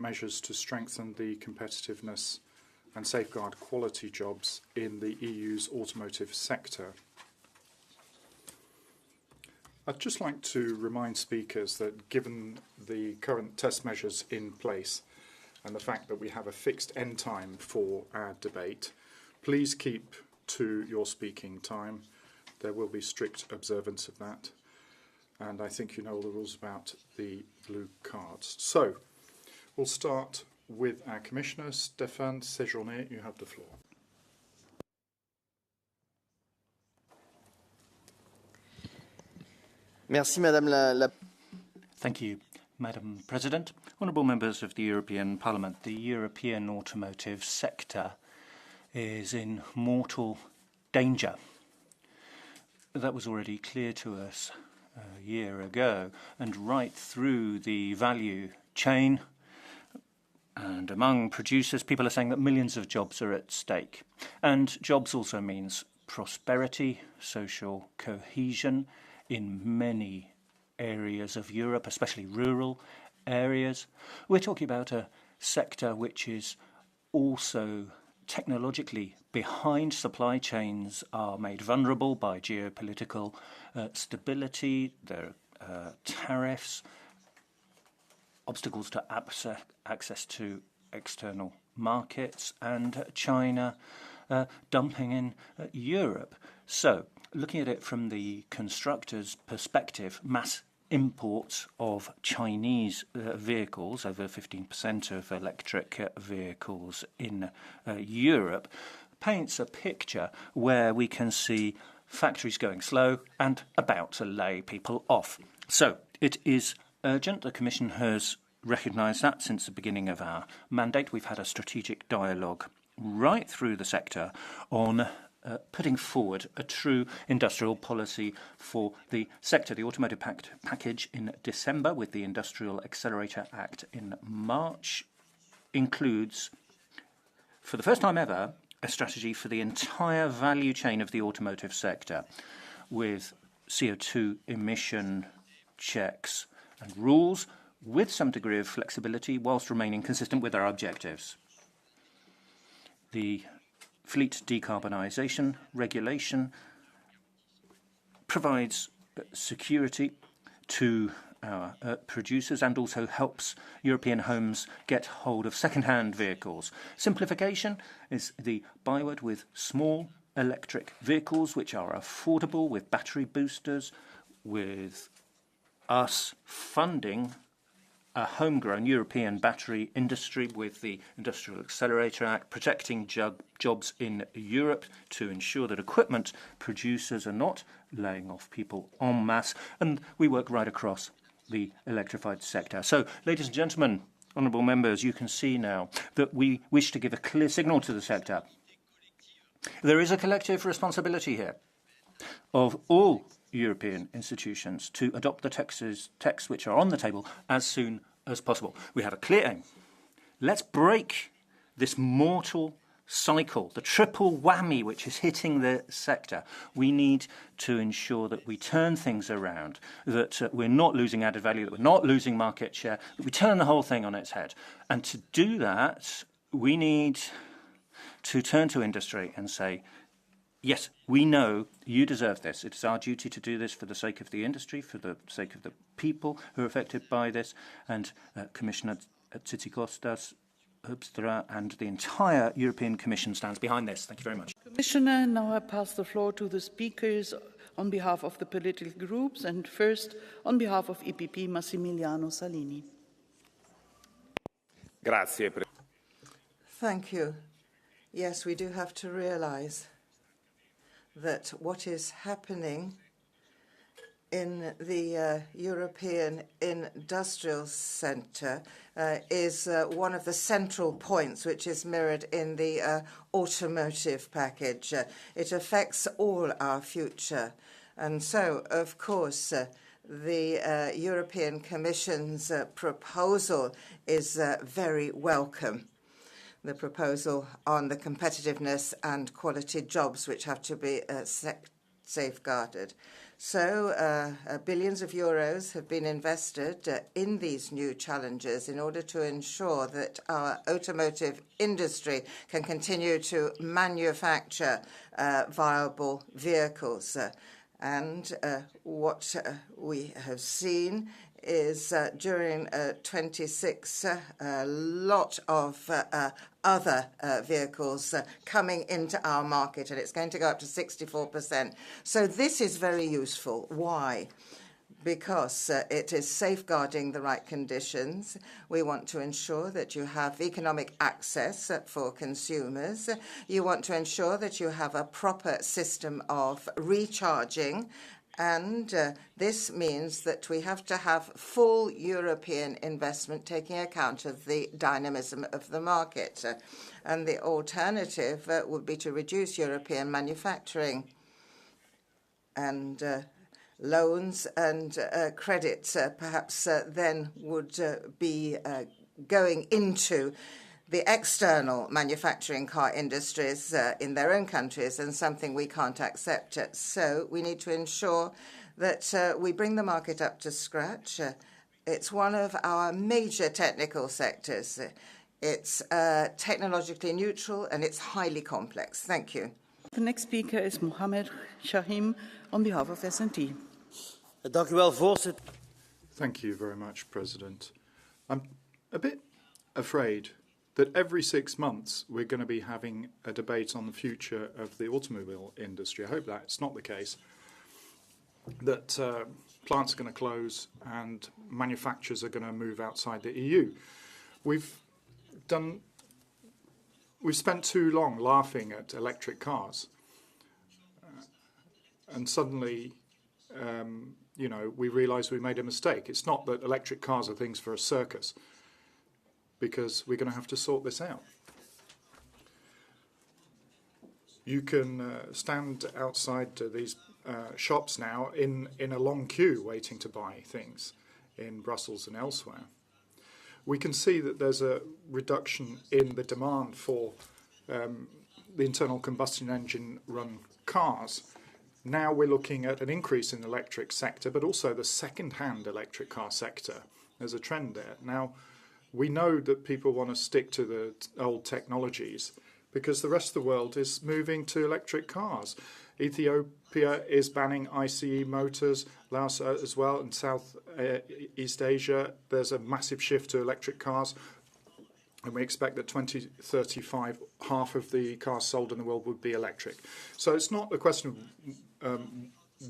measures to strengthen the competitiveness and safeguard quality jobs in the EU's automotive sector. I'd just like to remind speakers that given the current test measures in place and the fact that we have a fixed end time for our debate, please keep to your speaking time. There will be strict observance of that. And I think you know all the rules about the blue cards. So, we'll start with our Commissioner, Stéphane Séjourné. You have the floor. Merci, Madame Thank you, Madam President. Honourable members of the European Parliament, the European automotive sector is in mortal danger. That was already clear to us a year ago, and right through the value chain and among producers, people are saying that millions of jobs are at stake. And jobs also means prosperity, social cohesion in many areas of Europe, especially rural areas. We're talking about a sector which is also technologically behind. Supply chains are made vulnerable by geopolitical stability. There are tariffs, obstacles to access to external markets, and China dumping in Europe. So, looking at it from the constructor's perspective, mass imports of Chinese vehicles, over 15% of electric vehicles in Europe, paints a picture where we can see factories going slow and about to lay people off. So it is urgent. The Commission has recognised that since the beginning of our mandate. We've had a strategic dialogue right through the sector on putting forward a true industrial policy for the sector. The Automotive Package in December with the Industrial Accelerator Act in March includes, for the first time ever, a strategy for the entire value chain of the automotive sector with CO2 emission checks and rules with some degree of flexibility whilst remaining consistent with our objectives. The Fleet Decarbonisation Regulation provides security to our producers and also helps European homes get hold of second-hand vehicles. Simplification is the byword with small electric vehicles which are affordable with battery boosters, with us funding a homegrown European battery industry with the Industrial Accelerator Act, protecting jobs in Europe to ensure that equipment producers are not laying off people en masse, and we work right across the electrified sector. So, ladies and gentlemen, honourable members, you can see now that we wish to give a clear signal to the sector. There is a collective responsibility here of all European institutions to adopt the texts which are on the table as soon as possible. We have a clear aim. Let's break this mortal cycle, the triple whammy which is hitting the sector. We need to ensure that we turn things around, that we're not losing added value, that we're not losing market share, that we turn the whole thing on its head. And to do that, we need to turn to industry and say, yes, we know you deserve this. It is our duty to do this for the sake of the industry, for the sake of the people who are affected by this. And Commissioner Tzitzikostas, Hoekstra and the entire European Commission stands behind this. Thank you very much. Commissioner, now I pass the floor to the speakers on behalf of the political groups. And first, on behalf of EPP, Massimiliano Salini. Grazie. Thank you. Yes, we do have to realise that what is happening in the European industrial centre is one of the central points which is mirrored in the automotive package. It affects all our future. And so, of course, the European Commission's proposal is very welcome. The proposal on the competitiveness and quality jobs which have to be safeguarded. So billions of euros have been invested in these new challenges in order to ensure that our automotive industry can continue to manufacture viable vehicles. And what we have seen is during 26 a lot of other vehicles coming into our market, and it's going to go up to 64%. So this is very useful. Why? Because it is safeguarding the right conditions. We want to ensure that you have economic access for consumers. You want to ensure that you have a proper system of recharging. And this means that we have to have full European investment taking account of the dynamism of the market. And the alternative would be to reduce European manufacturing. And loans and credits perhaps then would be going into the external manufacturing car industries in their own countries, and something we can't accept. So we need to ensure that we bring the market up to scratch. It's one of our major technical sectors. It's technologically neutral and it's highly complex. Thank you. The next speaker is Mohammed Shahim on behalf of S&T. Thank you very much, President. I'm a bit afraid that every 6 months we're going to be having a debate on the future of the automobile industry. I hope that's not the case, that plants are going to close and manufacturers are going to move outside the EU. We've spent too long laughing at electric cars, and suddenly we realise we made a mistake. It's not that electric cars are things for a circus, because we're going to have to sort this out. You can stand outside these shops now in a long queue waiting to buy things in Brussels and elsewhere. We can see that there's a reduction in the demand for the internal combustion engine run cars. Now we're looking at an increase in the electric sector, but also the second-hand electric car sector. There's a trend there. Now, we know that people want to stick to the old technologies because the rest of the world is moving to electric cars. Ethiopia is banning ICE motors, Laos as well, and Southeast Asia. There's a massive shift to electric cars, and we expect that 2035, half of the cars sold in the world would be electric. So it's not a question of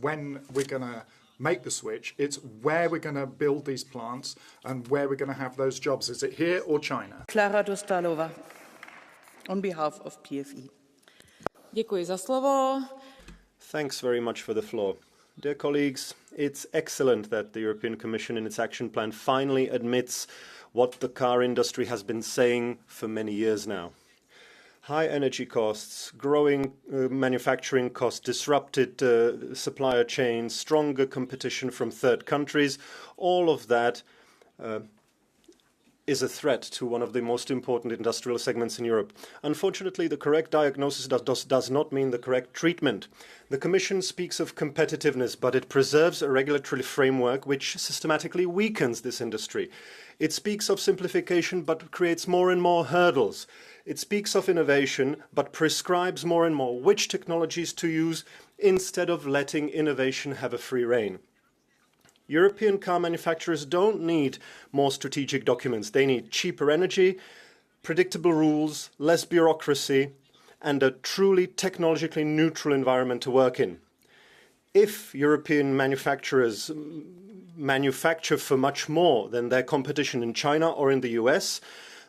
when we're going to make the switch, it's where we're going to build these plants and where we're going to have those jobs. Is it here or China? Klára Dostálová on behalf of PFE. Děkuji za slovo. Thanks very much for the floor. Dear colleagues, it's excellent that the European Commission in its action plan finally admits what the car industry has been saying for many years now. High energy costs, growing manufacturing costs, disrupted supplier chains, stronger competition from third countries, all of that is a threat to one of the most important industrial segments in Europe. Unfortunately, the correct diagnosis does not mean the correct treatment. The Commission speaks of competitiveness, but it preserves a regulatory framework which systematically weakens this industry. It speaks of simplification, but creates more and more hurdles. It speaks of innovation, but prescribes more and more which technologies to use instead of letting innovation have a free rein. European car manufacturers don't need more strategic documents. They need cheaper energy, predictable rules, less bureaucracy, and a truly technologically neutral environment to work in. If European manufacturers manufacture for much more than their competition in China or in the US,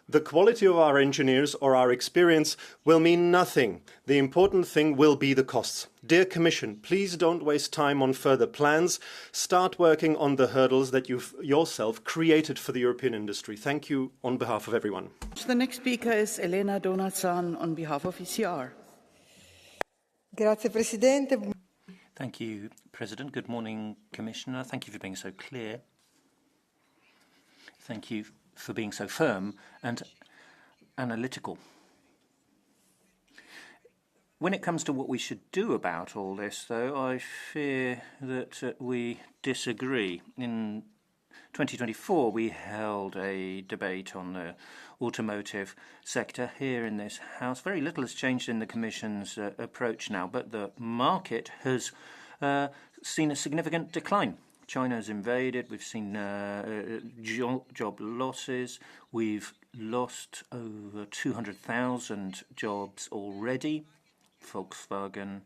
the quality of our engineers or our experience will mean nothing. The important thing will be the costs. Dear Commission, please don't waste time on further plans. Start working on the hurdles that you've yourself created for the European industry. Thank you on behalf of everyone. The next speaker is Elena Donatsan on behalf of ECR. Grazie, Presidente. Thank you, President. Good morning, Commissioner. Thank you for being so clear. Thank you for being so firm and analytical. When it comes to what we should do about all this, though, I fear that we disagree. In 2024, we held a debate on the automotive sector here in this House. Very little has changed in the Commission's approach now, but the market has seen a significant decline. China has invaded. We've seen job losses. We've lost over 200,000 jobs already. Volkswagen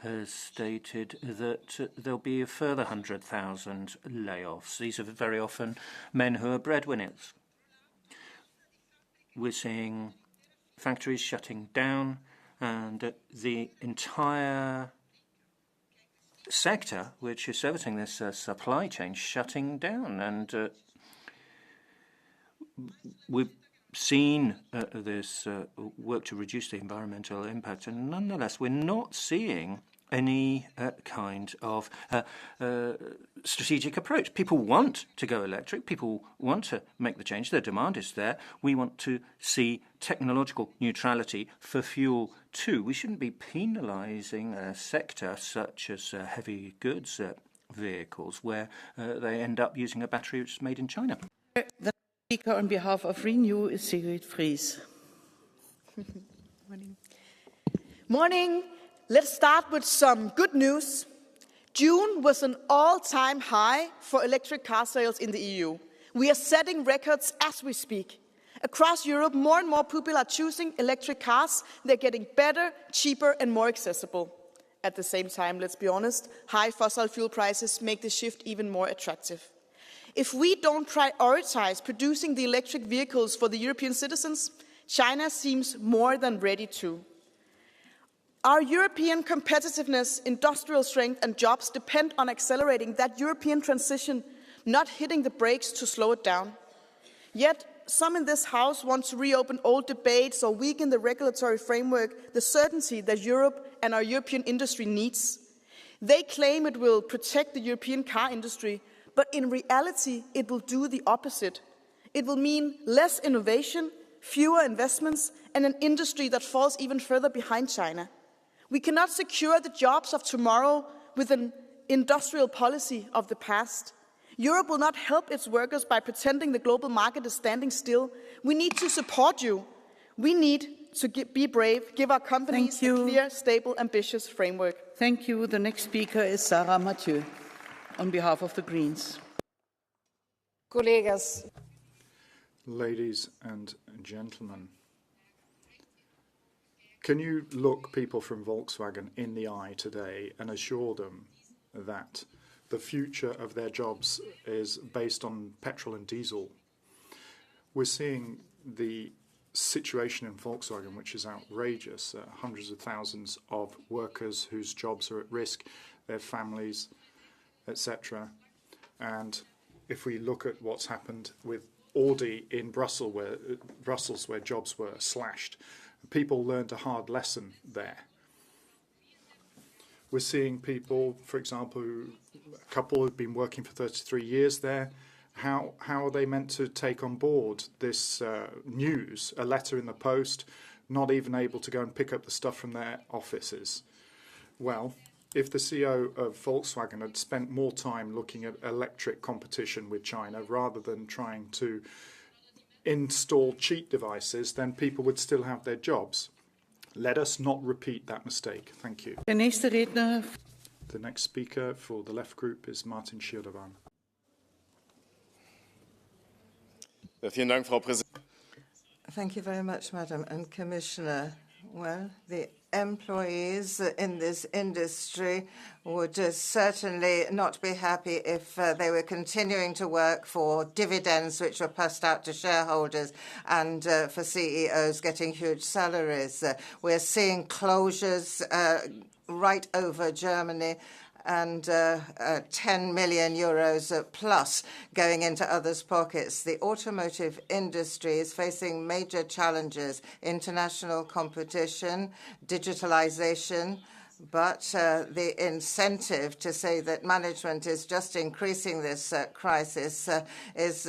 has stated that there'll be a further 100,000 layoffs. These are very often men who are breadwinners. We're seeing factories shutting down and the entire sector which is servicing this supply chain shutting down. And we've seen this work to reduce the environmental impact, and nonetheless we're not seeing any kind of strategic approach. People want to go electric. People want to make the change. The demand is there. We want to see technological neutrality for fuel too. We shouldn't be penalising a sector such as heavy goods vehicles where they end up using a battery which is made in China. The speaker on behalf of Renew is Sigrid Fries. Morning. Let's start with some good news. June was an all-time high for electric car sales in the EU. We are setting records as we speak. Across Europe, more and more people are choosing electric cars. They're getting better, cheaper, and more accessible. At the same time, let's be honest, high fossil fuel prices make the shift even more attractive. If we don't prioritize producing the electric vehicles for the European citizens, China seems more than ready to. Our European competitiveness, industrial strength, and jobs depend on accelerating that European transition, not hitting the brakes to slow it down. Yet, some in this House want to reopen old debates or weaken the regulatory framework, the certainty that Europe and our European industry needs. They claim it will protect the European car industry, but in reality, it will do the opposite. It will mean less innovation, fewer investments, and an industry that falls even further behind China. We cannot secure the jobs of tomorrow with an industrial policy of the past. Europe will not help its workers by pretending the global market is standing still. We need to support you. We need to be brave, give our companies a clear, stable, ambitious framework. Thank you. The next speaker is Sarah Mathieu on behalf of the Greens. Collega's. Ladies and gentlemen, can you look people from Volkswagen in the eye today and assure them that the future of their jobs is based on petrol and diesel? We're seeing the situation in Volkswagen, which is outrageous. Hundreds of thousands of workers whose jobs are at risk, their families, etc. And if we look at what's happened with Audi in Brussels, where jobs were slashed, people learned a hard lesson there. We're seeing people, for example, a couple who've been working for 33 years there. How are they meant to take on board this news, a letter in the post, not even able to go and pick up the stuff from their offices? Well, if the CEO of Volkswagen had spent more time looking at electric competition with China rather than trying to install cheat devices, then people would still have their jobs. Let us not repeat that mistake. Thank you. Der nächste Redner. The next speaker for the left group is Martin Schirdewan. Vielen Dank, Frau Präsidentin. Thank you very much, Madam and Commissioner. Well, the employees in this industry would certainly not be happy if they were continuing to work for dividends which were passed out to shareholders and for CEOs getting huge salaries. We're seeing closures right over Germany and 10 million euros plus going into others' pockets. The automotive industry is facing major challenges: international competition, digitalisation, But the incentive to say that management is just increasing this crisis is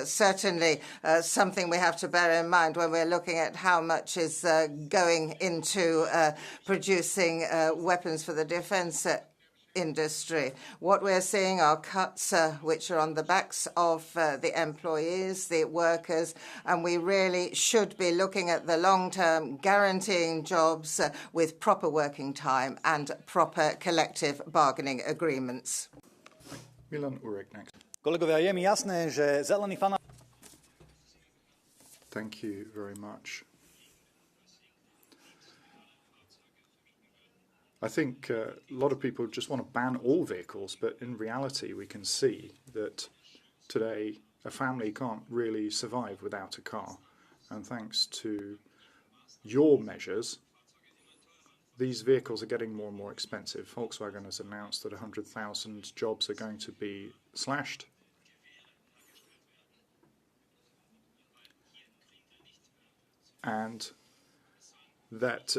certainly something we have to bear in mind when we're looking at how much is going into producing weapons for the defense industry. What we're seeing are cuts which are on the backs of the employees, the workers, and we really should be looking at the long term, guaranteeing jobs with proper working time and proper collective bargaining agreements. Milan Urek next. Kolegovia, je mi jasné, že zelení Thank you very much. I think a lot of people just want to ban all vehicles, but in reality we can see that today a family can't really survive without a car. And thanks to your measures, these vehicles are getting more and more expensive. Volkswagen has announced that 100,000 jobs are going to be slashed. And that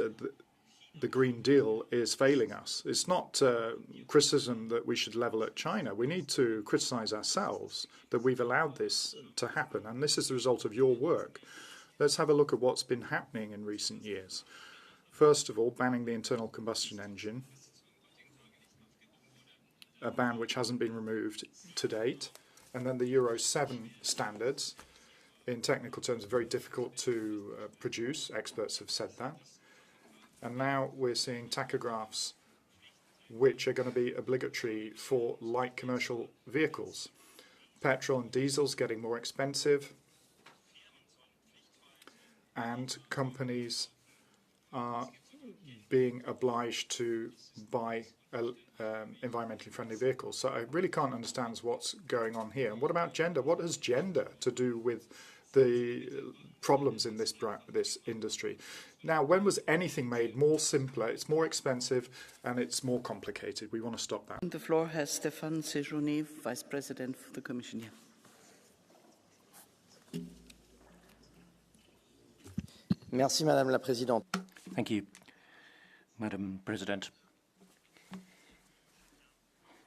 the Green Deal is failing us. It's not criticism that we should level at China. We need to criticize ourselves that we've allowed this to happen, and this is the result of your work. Let's have a look at what's been happening in recent years. First of all, banning the internal combustion engine, a ban which hasn't been removed to date, and then the Euro 7 standards, in technical terms, are very difficult to produce. Experts have said that. And now we're seeing tachographs which are going to be obligatory for light commercial vehicles. Petrol and diesel's getting more expensive, and companies are being obliged to buy environmentally friendly vehicles. So I really can't understand what's going on here. And what about gender? What has gender to do with the problems in this industry? Now, when was anything made more simpler? It's more expensive and it's more complicated. We want to stop that. The floor has Stéphane Séjourné, Vice President of the Commission. Merci, Madame la Présidente. Thank you, Madam President.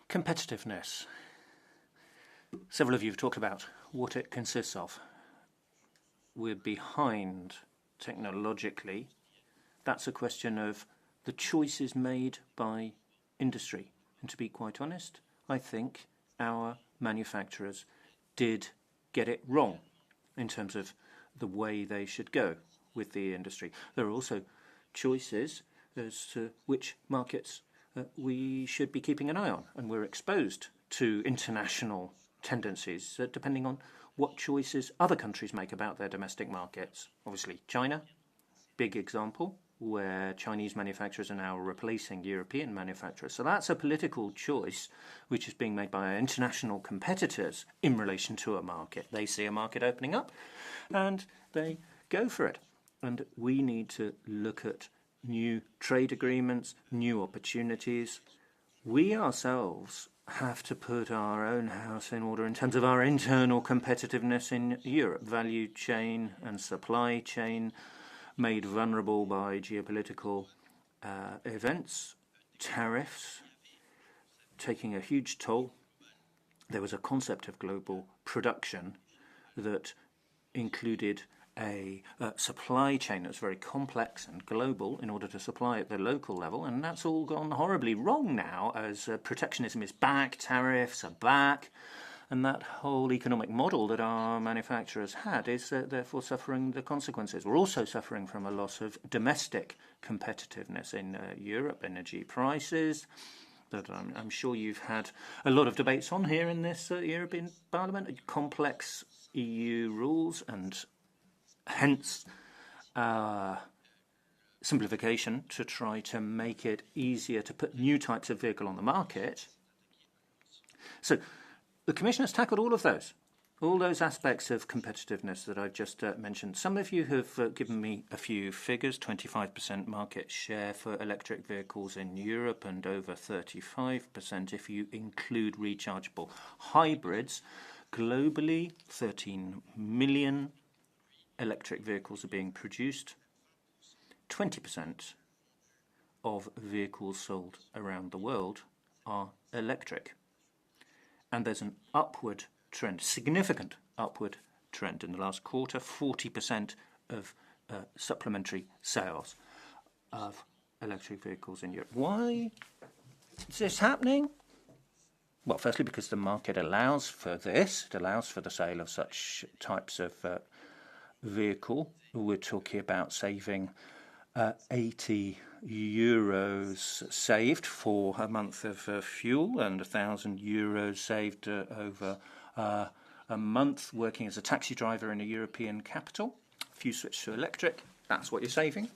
Competitiveness. Several of you have talked about what it consists of. We're behind technologically. That's a question of the choices made by industry. And to be quite honest, I think our manufacturers did get it wrong in terms of the way they should go with the industry. There are also choices as to which markets we should be keeping an eye on, and we're exposed to international tendencies depending on what choices other countries make about their domestic markets. Obviously, China, big example, where Chinese manufacturers are now replacing European manufacturers. So that's a political choice which is being made by international competitors in relation to a market. They see a market opening up and they go for it. And we need to look at new trade agreements, new opportunities. We ourselves have to put our own house in order in terms of our internal competitiveness in Europe. Value chain and supply chain made vulnerable by geopolitical events, tariffs taking a huge toll. There was a concept of global production that included a supply chain that's very complex and global in order to supply at the local level, and that's all gone horribly wrong now as protectionism is back, tariffs are back, and that whole economic model that our manufacturers had is therefore suffering the consequences. We're also suffering from a loss of domestic competitiveness in Europe, energy prices, that I'm sure you've had a lot of debates on here in this European Parliament, complex EU rules, and hence simplification to try to make it easier to put new types of vehicle on the market. So the Commission has tackled all those aspects of competitiveness that I've just mentioned. Some of you have given me a few figures: 25% market share for electric vehicles in Europe and over 35% if you include rechargeable hybrids. Globally, 13 million electric vehicles are being produced. 20% of vehicles sold around the world are electric. And there's an upward trend, significant upward trend in the last quarter, 40% of supplementary sales of electric vehicles in Europe. Why is this happening? Well, firstly, because the market allows for this. It allows for the sale of such types of vehicle. We're talking about saving 80 euros saved for a month of fuel and 1,000 euros saved over a month working as a taxi driver in a European capital. If you switch to electric, that's what you're saving.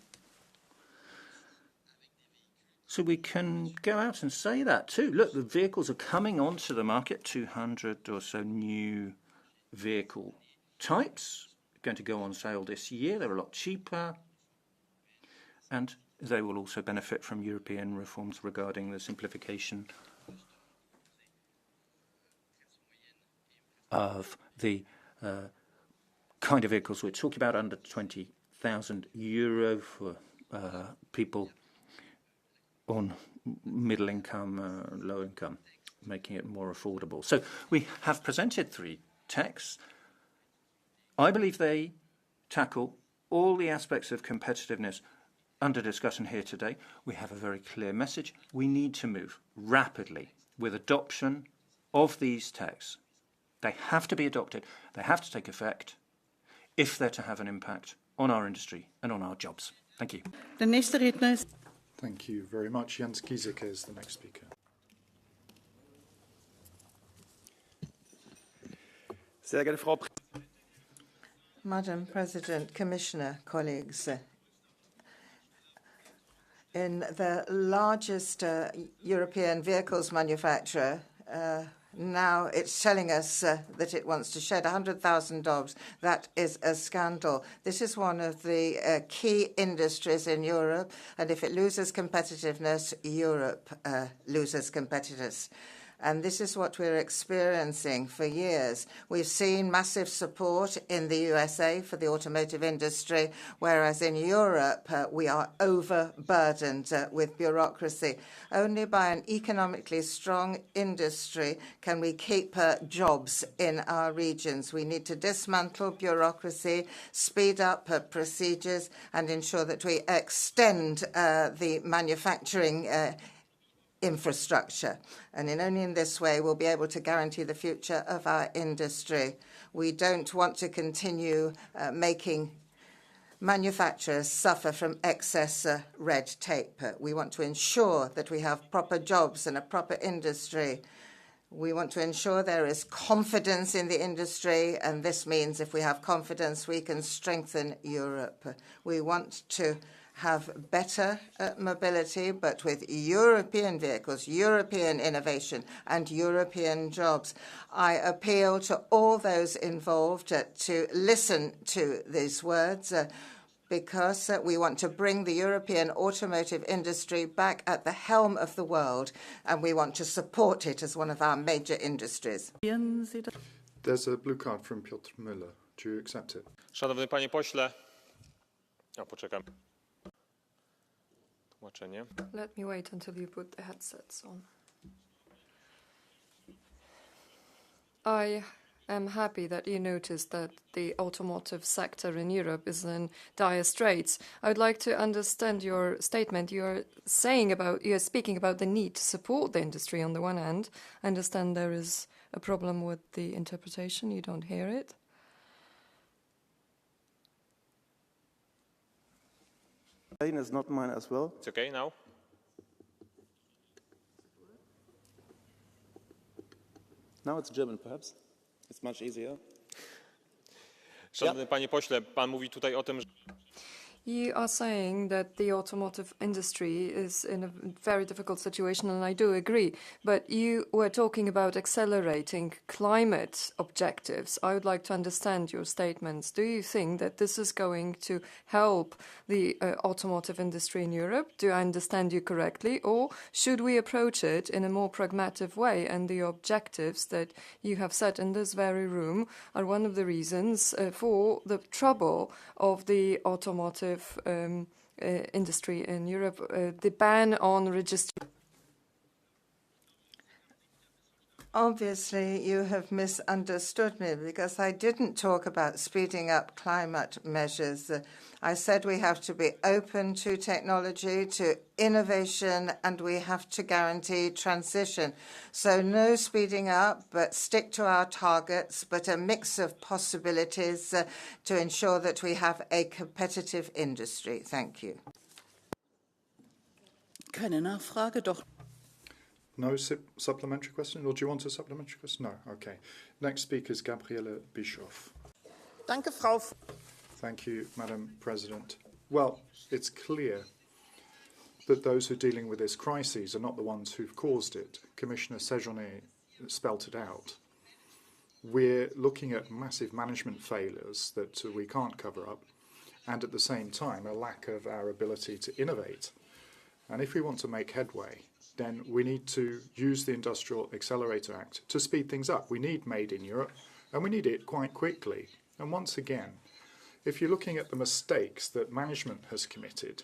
So we can go out and say that too. Look, the vehicles are coming onto the market, 200 or so new vehicle types going to go on sale this year. They're a lot cheaper. And they will also benefit from European reforms regarding the simplification of the kind of vehicles we're talking about, under 20,000 euro for people on middle income, low income, making it more affordable. So we have presented 3 texts. I believe they tackle all the aspects of competitiveness under discussion here today. We have a very clear message. We need to move rapidly with adoption of these texts. They have to be adopted. They have to take effect if they're to have an impact on our industry and on our jobs. Thank you. The nächste Redner ist Thank you very much. Jens Giesecke is the next speaker. Sehr geehrte Frau Madam President, Commissioner, colleagues, in the largest European vehicles manufacturer, now it's telling us that it wants to shed 100,000 jobs. That is a scandal. This is one of the key industries in Europe, and if it loses competitiveness, Europe loses competitiveness. And this is what we're experiencing for years. We've seen massive support in the USA for the automotive industry, whereas in Europe we are overburdened with bureaucracy. Only by an economically strong industry can we keep jobs in our regions. We need to dismantle bureaucracy, speed up procedures, and ensure that we extend the manufacturing infrastructure. And only in this way we'll be able to guarantee the future of our industry. We don't want to continue making manufacturers suffer from excess red tape. We want to ensure that we have proper jobs and a proper industry. We want to ensure there is confidence in the industry, and this means if we have confidence, we can strengthen Europe. We want to have better mobility, but with European vehicles, European innovation, and European jobs. I appeal to all those involved to listen to these words because we want to bring the European automotive industry back at the helm of the world, and we want to support it as one of our major industries. There's a blue card from Piotr Müller. Do you accept it? Szanowny panie pośle. Poczekam. Let me wait until you put the headsets on. I am happy that you noticed that the automotive sector in Europe is in dire straits. I would like to understand your statement. You're speaking about the need to support the industry on the one hand. I understand there is a problem with the interpretation. You don't hear it. Is not mine as well. It's okay now? Now it's German, perhaps. It's much easier. Szanowny panie pośle, pan mówi tutaj o tym, że You are saying that the automotive industry is in a very difficult situation, and I do agree. But you were talking about accelerating climate objectives. I would like to understand your statements. Do you think that this is going to help the automotive industry in Europe? Do I understand you correctly? Or should we approach it in a more pragmatic way? And the objectives that you have set in this very room are one of the reasons for the trouble of the automotive industry in Europe. The ban on registering. Obviously, you have misunderstood me because I didn't talk about speeding up climate measures. I said we have to be open to technology, to innovation, and we have to guarantee transition. So no speeding up, but stick to our targets, but a mix of possibilities to ensure that we have a competitive industry. Thank you. Keine Nachfrage, doch. No supplementary question, or do you want a supplementary question? No. Okay. Next speaker is Gabriele Bischoff. Danke, Frau. Thank you, Madam President. Well, it's clear that those who are dealing with this crisis are not the ones who've caused it. Commissioner Séjourné spelt it out. We're looking at massive management failures that we can't cover up, and at the same time, a lack of our ability to innovate. And if we want to make headway, then we need to use the Industrial Accelerator Act to speed things up. We need Made in Europe, and we need it quite quickly. And once again, if you're looking at the mistakes that management has committed,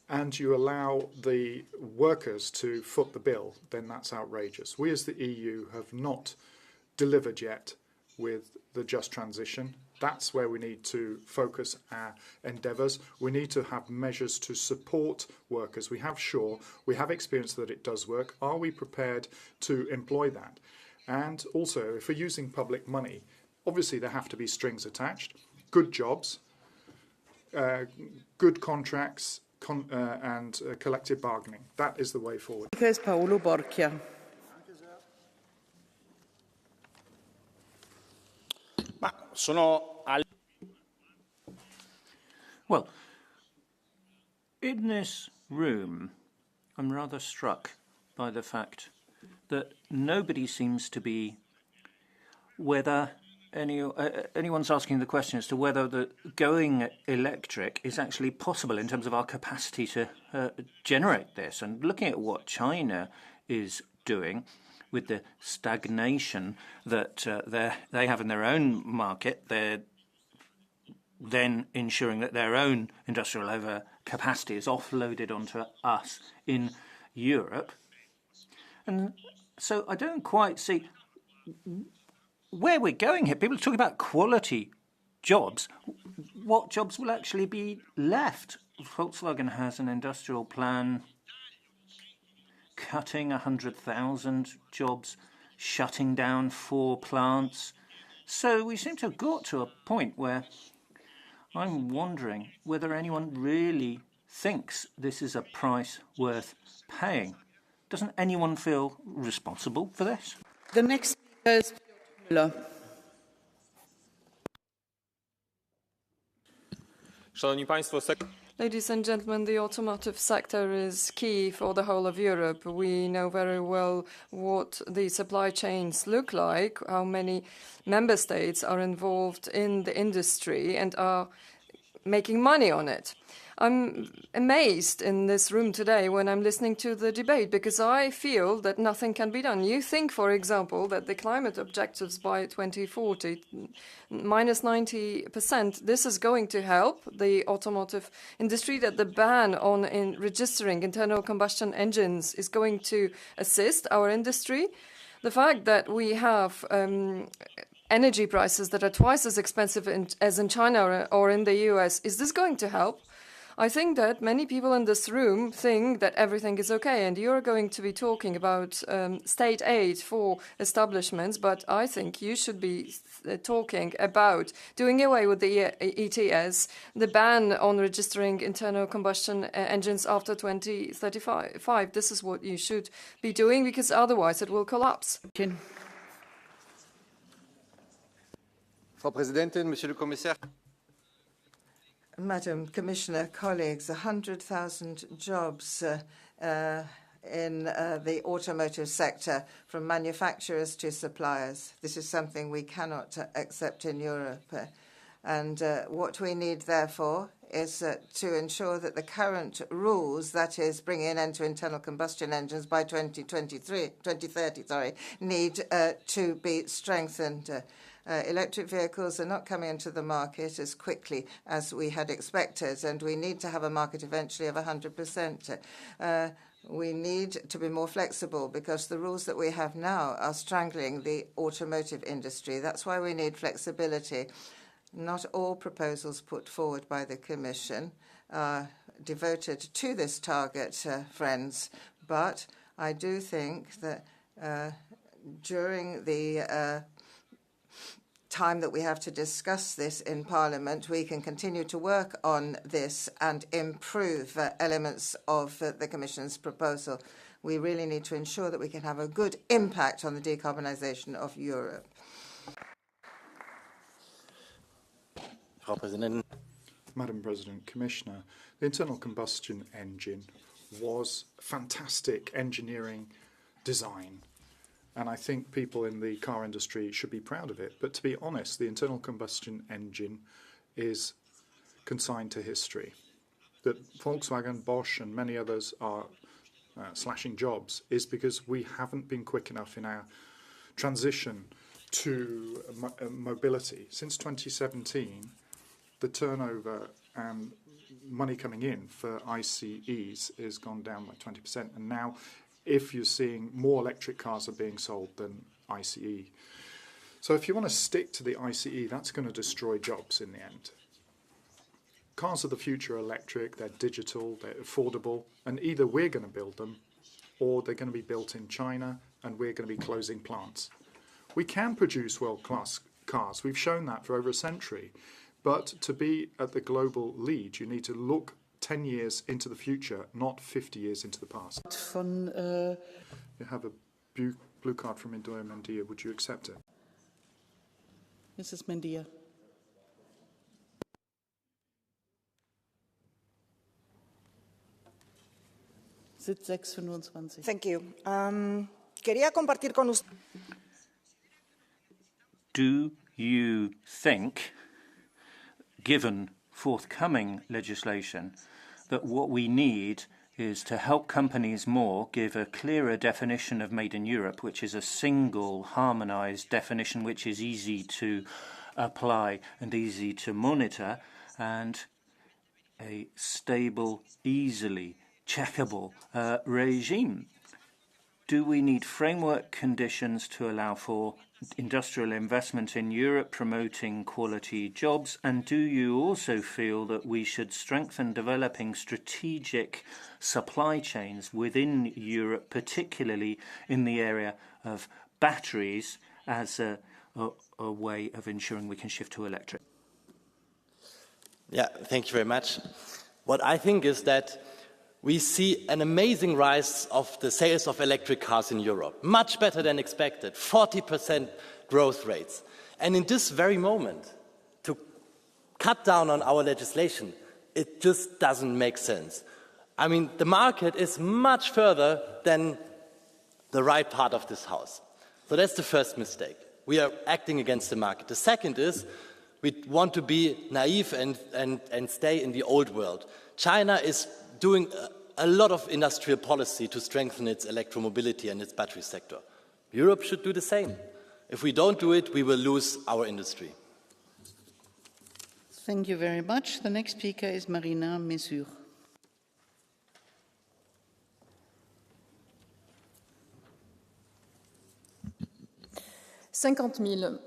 and you allow the workers to foot the bill, then that's outrageous. We as the EU have not delivered yet with the just transition. That's where we need to focus our endeavours. We need to have measures to support workers. We have we have experience that it does work. Are we prepared to employ that? And also, if we're using public money, obviously there have to be strings attached, good jobs, good contracts, and collective bargaining. That is the way forward. Paolo Borchia. Well, in this room, I'm rather struck by the fact that nobody seems to be anyone's asking the question as to whether going electric is actually possible in terms of our capacity to generate this. And looking at what China is doing with the stagnation that they have in their own market, they're then ensuring that their own industrial overcapacity is offloaded onto us in Europe. And so I don't quite see where we're going here. People are talking about quality jobs. What jobs will actually be left? Volkswagen has an industrial plan cutting 100,000 jobs, shutting down 4 plants. So we seem to have got to a point where I'm wondering whether anyone really thinks this is a price worth paying. Doesn't anyone feel responsible for this? The next speaker is Müller. Szanowni Państwo, Ladies and gentlemen, the automotive sector is key for the whole of Europe. We know very well what the supply chains look like, how many member states are involved in the industry and are making money on it. I'm amazed in this room today when I'm listening to the debate because I feel that nothing can be done. You think, for example, that the climate objectives by 2040, minus 90%, this is going to help the automotive industry, that the ban on registering internal combustion engines is going to assist our industry. The fact that we have energy prices that are twice as expensive as in China or in the US, is this going to help? I think that many people in this room think that everything is okay, and you're going to be talking about state aid for establishments, but I think you should be talking about doing away with the ETS, the ban on registering internal combustion engines after 2035. This is what you should be doing, because otherwise it will collapse. Frau Präsidentin, Monsieur le Commissaire. Madam Commissioner, colleagues, 100,000 jobs in the automotive sector, from manufacturers to suppliers. This is something we cannot accept in Europe. And what we need, therefore, is to ensure that the current rules, that is, bringing an end to internal combustion engines by 2030, need to be strengthened. Electric vehicles are not coming into the market as quickly as we had expected, and we need to have a market eventually of 100%. We need to be more flexible because the rules that we have now are strangling the automotive industry. That's why we need flexibility. Not all proposals put forward by the Commission are devoted to this target, friends, but I do think that during the time that we have to discuss this in Parliament, we can continue to work on this and improve elements of the Commission's proposal. We really need to ensure that we can have a good impact on the decarbonisation of Europe. Madam President, Commissioner, the internal combustion engine was fantastic engineering design. And I think people in the car industry should be proud of it. But to be honest, the internal combustion engine is consigned to history. That Volkswagen, Bosch and many others are slashing jobs is because we haven't been quick enough in our transition to mobility. Since 2017, the turnover and money coming in for ICEs has gone down by 20%. And now if you're seeing more electric cars are being sold than ICE. So if you want to stick to the ICE, that's going to destroy jobs in the end. Cars of the future are electric, they're digital, they're affordable, and either we're going to build them or they're going to be built in China and we're going to be closing plants. We can produce world-class cars. We've shown that for over a century. But to be at the global lead, you need to look 10 years into the future, not 50 years into the past. You have a blue card from Indoya Mendia. Would you accept it? Mrs. Mendia. Sitz 625. Thank you. Quería compartir con usted. Do you think, given forthcoming legislation, that what we need is to help companies more give a clearer definition of Made in Europe, which is a single, harmonised definition which is easy to apply and easy to monitor, and a stable, easily checkable regime? Do we need framework conditions to allow for industrial investment in Europe, promoting quality jobs? And do you also feel that we should strengthen developing strategic supply chains within Europe, particularly in the area of batteries, as a way of ensuring we can shift to electric? Yeah, thank you very much. What I think is that we see an amazing rise of the sales of electric cars in Europe, much better than expected, 40% growth rates. And in this very moment, to cut down on our legislation, it just doesn't make sense. I mean, the market is much further than the right part of this house. So that's the first mistake. We are acting against the market. The second is we want to be naive and stay in the old world. China is doing a lot of industrial policy to strengthen its electromobility and its battery sector. Europe should do the same. If we don't do it, we will lose our industry. Thank you very much. The next speaker is Marina Mesure. $50,000.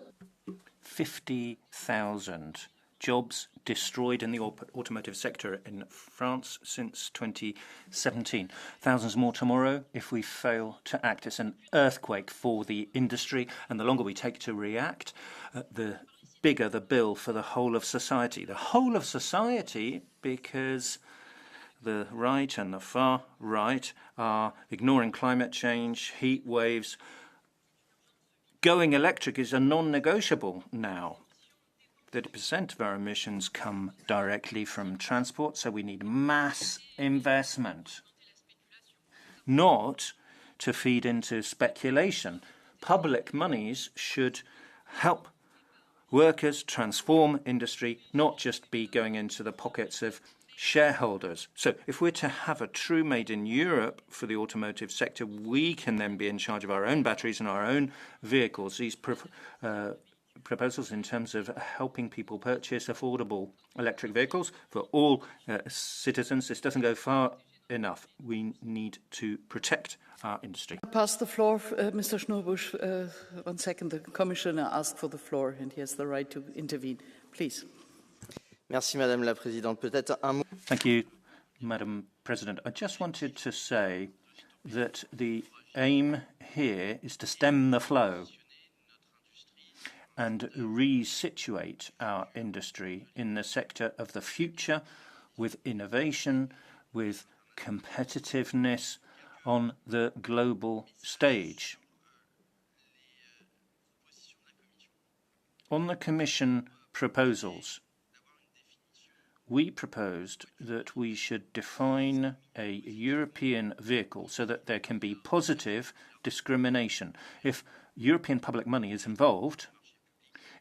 50,000 jobs destroyed in the automotive sector in France since 2017. Thousands more tomorrow if we fail to act. It's an earthquake for the industry, and the longer we take to react, the bigger the bill for the whole of society. The whole of society, because the right and the far right are ignoring climate change, heat waves. Going electric is a non-negotiable now. 30% of our emissions come directly from transport, so we need mass investment, not to feed into speculation. Public monies should help workers transform industry, not just be going into the pockets of shareholders. So if we're to have a true Made in Europe for the automotive sector, we can then be in charge of our own batteries and our own vehicles. These proposals in terms of helping people purchase affordable electric vehicles for all citizens. This doesn't go far enough. We need to protect our industry. Pass the floor, Mr. Schnurbusch. 1 second, the Commissioner asked for the floor and he has the right to intervene. Please. Merci, Madame la Présidente. Peut-être un mot. Thank you, Madam President. I just wanted to say that the aim here is to stem the flow and resituate our industry in the sector of the future with innovation, with competitiveness on the global stage. On the Commission proposals, we proposed that we should define a European vehicle so that there can be positive discrimination. If European public money is involved,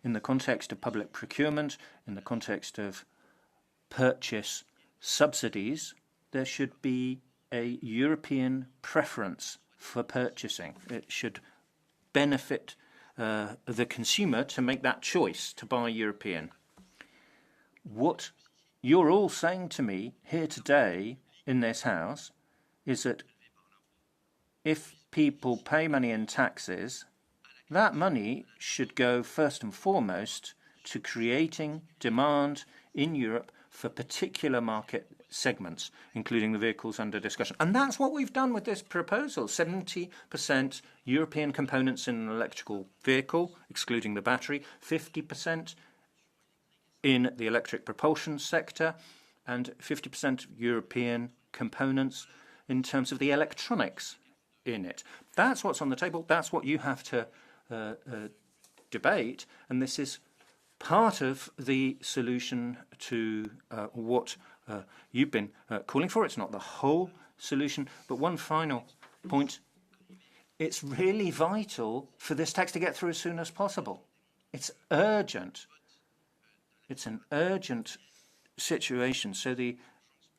in the context of public procurement, in the context of purchase subsidies, there should be a European preference for purchasing. It should benefit the consumer to make that choice to buy European. What you're all saying to me here today in this House is that if people pay money in taxes, that money should go first and foremost to creating demand in Europe for particular market segments, including the vehicles under discussion. And that's what we've done with this proposal. 70% European components in an electrical vehicle, excluding the battery, 50% in the electric propulsion sector, and 50% European components in terms of the electronics in it. That's what's on the table. That's what you have to debate, and this is part of the solution to what you've been calling for. It's not the whole solution, but one final point. It's really vital for this text to get through as soon as possible. It's urgent. It's an urgent situation, so the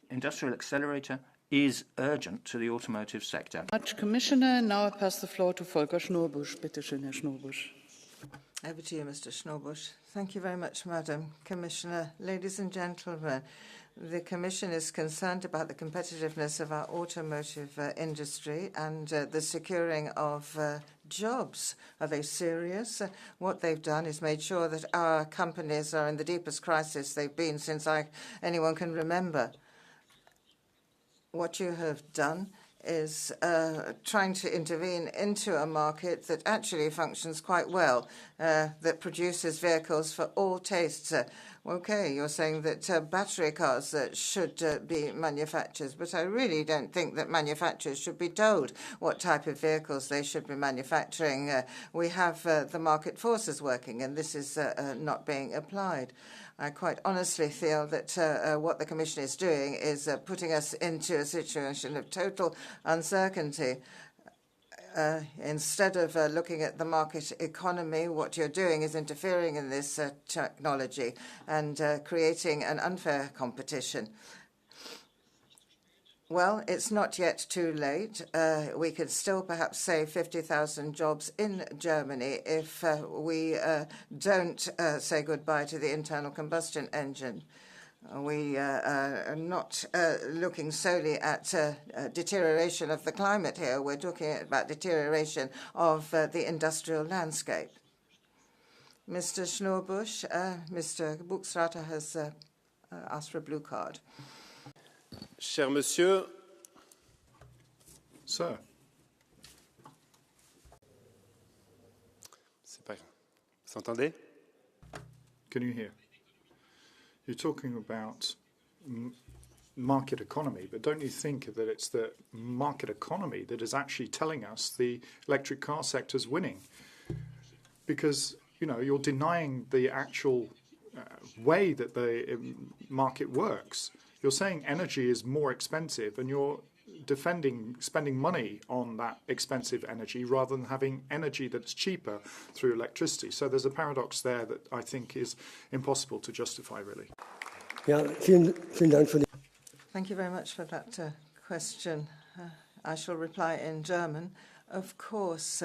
industrial accelerator is urgent to the automotive sector. Much, Commissioner. Now I pass the floor to Volker Schnurbusch. Bitte schön, Herr Schnurbusch. Over to you, Mr. Schnurbusch. Thank you very much, Madam Commissioner. Ladies and gentlemen, the Commission is concerned about the competitiveness of our automotive industry and the securing of jobs. Are they serious? What they've done is made sure that our companies are in the deepest crisis they've been since anyone can remember. What you have done is trying to intervene into a market that actually functions quite well, that produces vehicles for all tastes. Okay, you're saying that battery cars should be manufactured, but I really don't think that manufacturers should be told what type of vehicles they should be manufacturing. We have the market forces working, and this is not being applied. I quite honestly feel that what the Commission is doing is putting us into a situation of total uncertainty. Instead of looking at the market economy, what you're doing is interfering in this technology and creating an unfair competition. Well, it's not yet too late. We could still perhaps save 50,000 jobs in Germany if we don't say goodbye to the internal combustion engine. We are not looking solely at deterioration of the climate here. We're talking about deterioration of the industrial landscape. Mr. Schnurbusch, Mr. Buchstrater has asked for a blue card. Cher Monsieur. Sir. Vous entendez? Can you hear? You're talking about market economy, but don't you think that it's the market economy that is actually telling us the electric car sector's winning? Because, you know, you're denying the actual way that the market works. You're saying energy is more expensive, and you're defending spending money on that expensive energy rather than having energy that's cheaper through electricity. So there's a paradox there that I think is impossible to justify, really. Thank you very much for that question. I shall reply in German. Of course,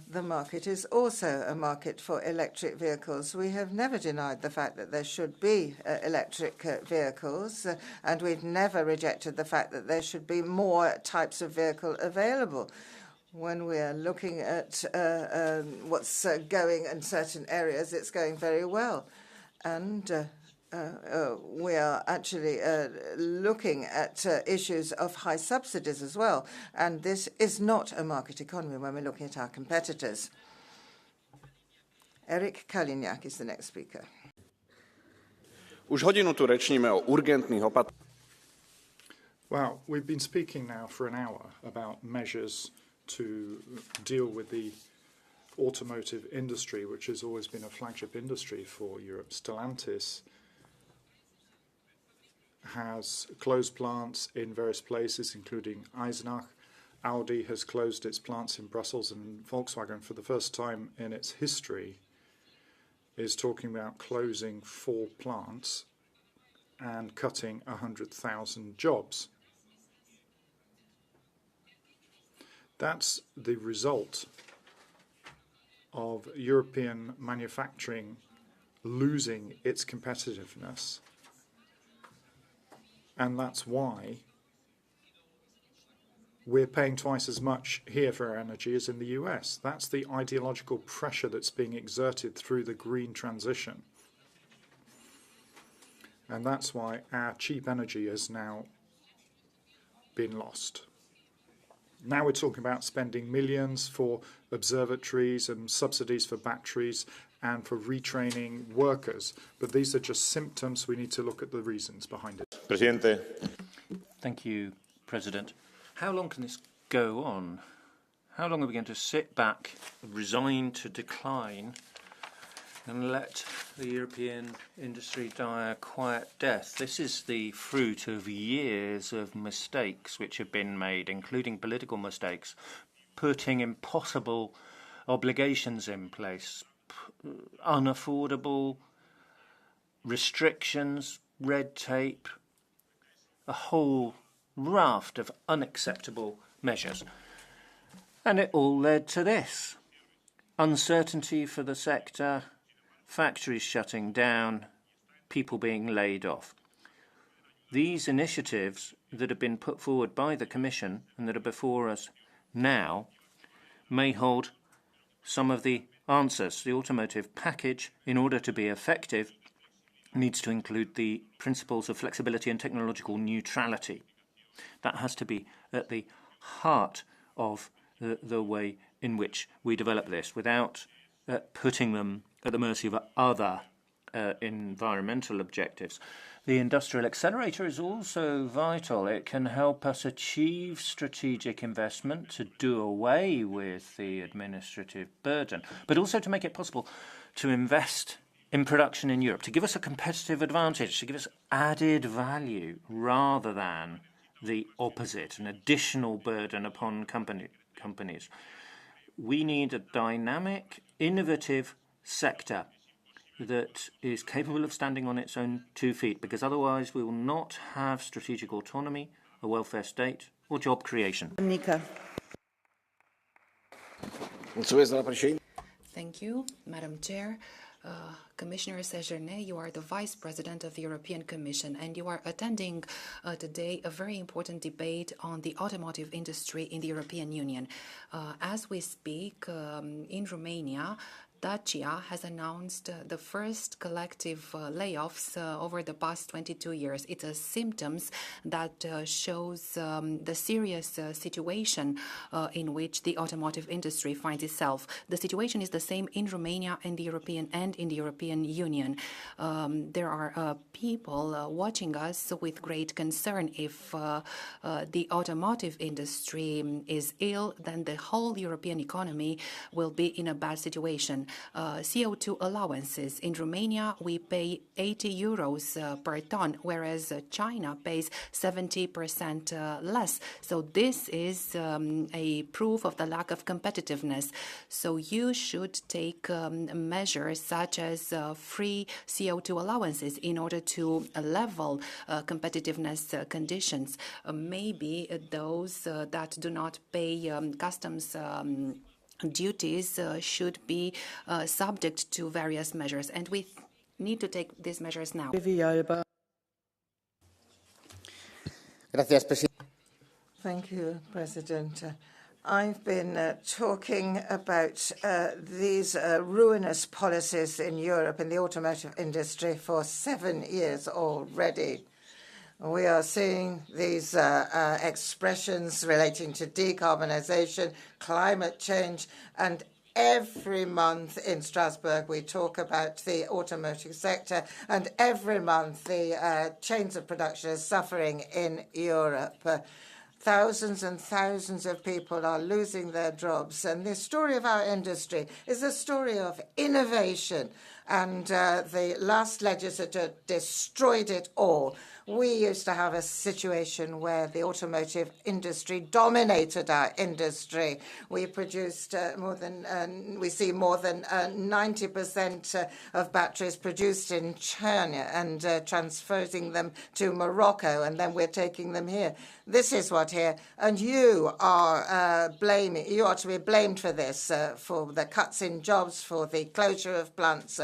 the market is also a market for electric vehicles. We have never denied the fact that there should be electric vehicles, and we've never rejected the fact that there should be more types of vehicle available. When we are looking at what's going in certain areas, it's going very well. And we are actually looking at issues of high subsidies as well. And this is not a market economy when we're looking at our competitors. Eric Kaliniak is the next speaker. Už hodinu tu rečníme o urgentných opatreniach. Well, we've been speaking now for an hour about measures to deal with the automotive industry, which has always been a flagship industry for Europe. Stellantis has closed plants in various places, including Eisenach. Audi has closed its plants in Brussels, and Volkswagen, for the first time in its history, is talking about closing 4 plants and cutting 100,000 jobs. That's the result of European manufacturing losing its competitiveness. And that's why we're paying twice as much here for our energy as in the US. That's the ideological pressure that's being exerted through the green transition. And that's why our cheap energy has now been lost. Now we're talking about spending millions for observatories and subsidies for batteries and for retraining workers. But these are just symptoms. We need to look at the reasons behind it. Presidente. Thank you, President. How long can this go on? How long are we going to sit back, resigned to decline, and let the European industry die a quiet death? This is the fruit of years of mistakes which have been made, including political mistakes, putting impossible obligations in place, unaffordable restrictions, red tape, a whole raft of unacceptable measures. And it all led to this: uncertainty for the sector, factories shutting down, people being laid off. These initiatives that have been put forward by the Commission and that are before us now may hold some of the answers. The automotive package, in order to be effective, needs to include the principles of flexibility and technological neutrality. That has to be at the heart of the way in which we develop this, without putting them at the mercy of other environmental objectives. The industrial accelerator is also vital. It can help us achieve strategic investment to do away with the administrative burden, but also to make it possible to invest in production in Europe, to give us a competitive advantage, to give us added value rather than the opposite, an additional burden upon companies. We need a dynamic, innovative sector that is capable of standing on its own 2 feet, because otherwise we will not have strategic autonomy, a welfare state, or job creation. Nika. Thank you, Madam Chair. Commissioner Sejourné, you are the Vice President of the European Commission, and you are attending today a very important debate on the automotive industry in the European Union. As we speak, in Romania, Dacia has announced the first collective layoffs over the past 22 years. It's a symptoms that shows the serious situation in which the automotive industry finds itself. The situation is the same in Romania and the European Union. There are people watching us with great concern. If the automotive industry is ill, then the whole European economy will be in a bad situation. CO2 allowances. In Romania, we pay 80 euros per ton, whereas China pays 70% less. So this is a proof of the lack of competitiveness. So you should take measures such as free CO2 allowances in order to level competitiveness conditions. Maybe those that do not pay customs duties should be subject to various measures, and we need to take these measures now. Thank you, President. I've been talking about these ruinous policies in Europe in the automotive industry for 7 years already. We are seeing these expressions relating to decarbonisation, climate change, and every month in Strasbourg we talk about the automotive sector, and every month the chains of production are suffering in Europe. Thousands and thousands of people are losing their jobs, and the story of our industry is a story of innovation, and the last legislature destroyed it all. We used to have a situation where the automotive industry dominated our industry. We produced we see more than 90% of batteries produced in China and transferring them to Morocco, and then we're taking them here. This is what here, and you are you are to be blamed for this, for the cuts in jobs, for the closure of plants.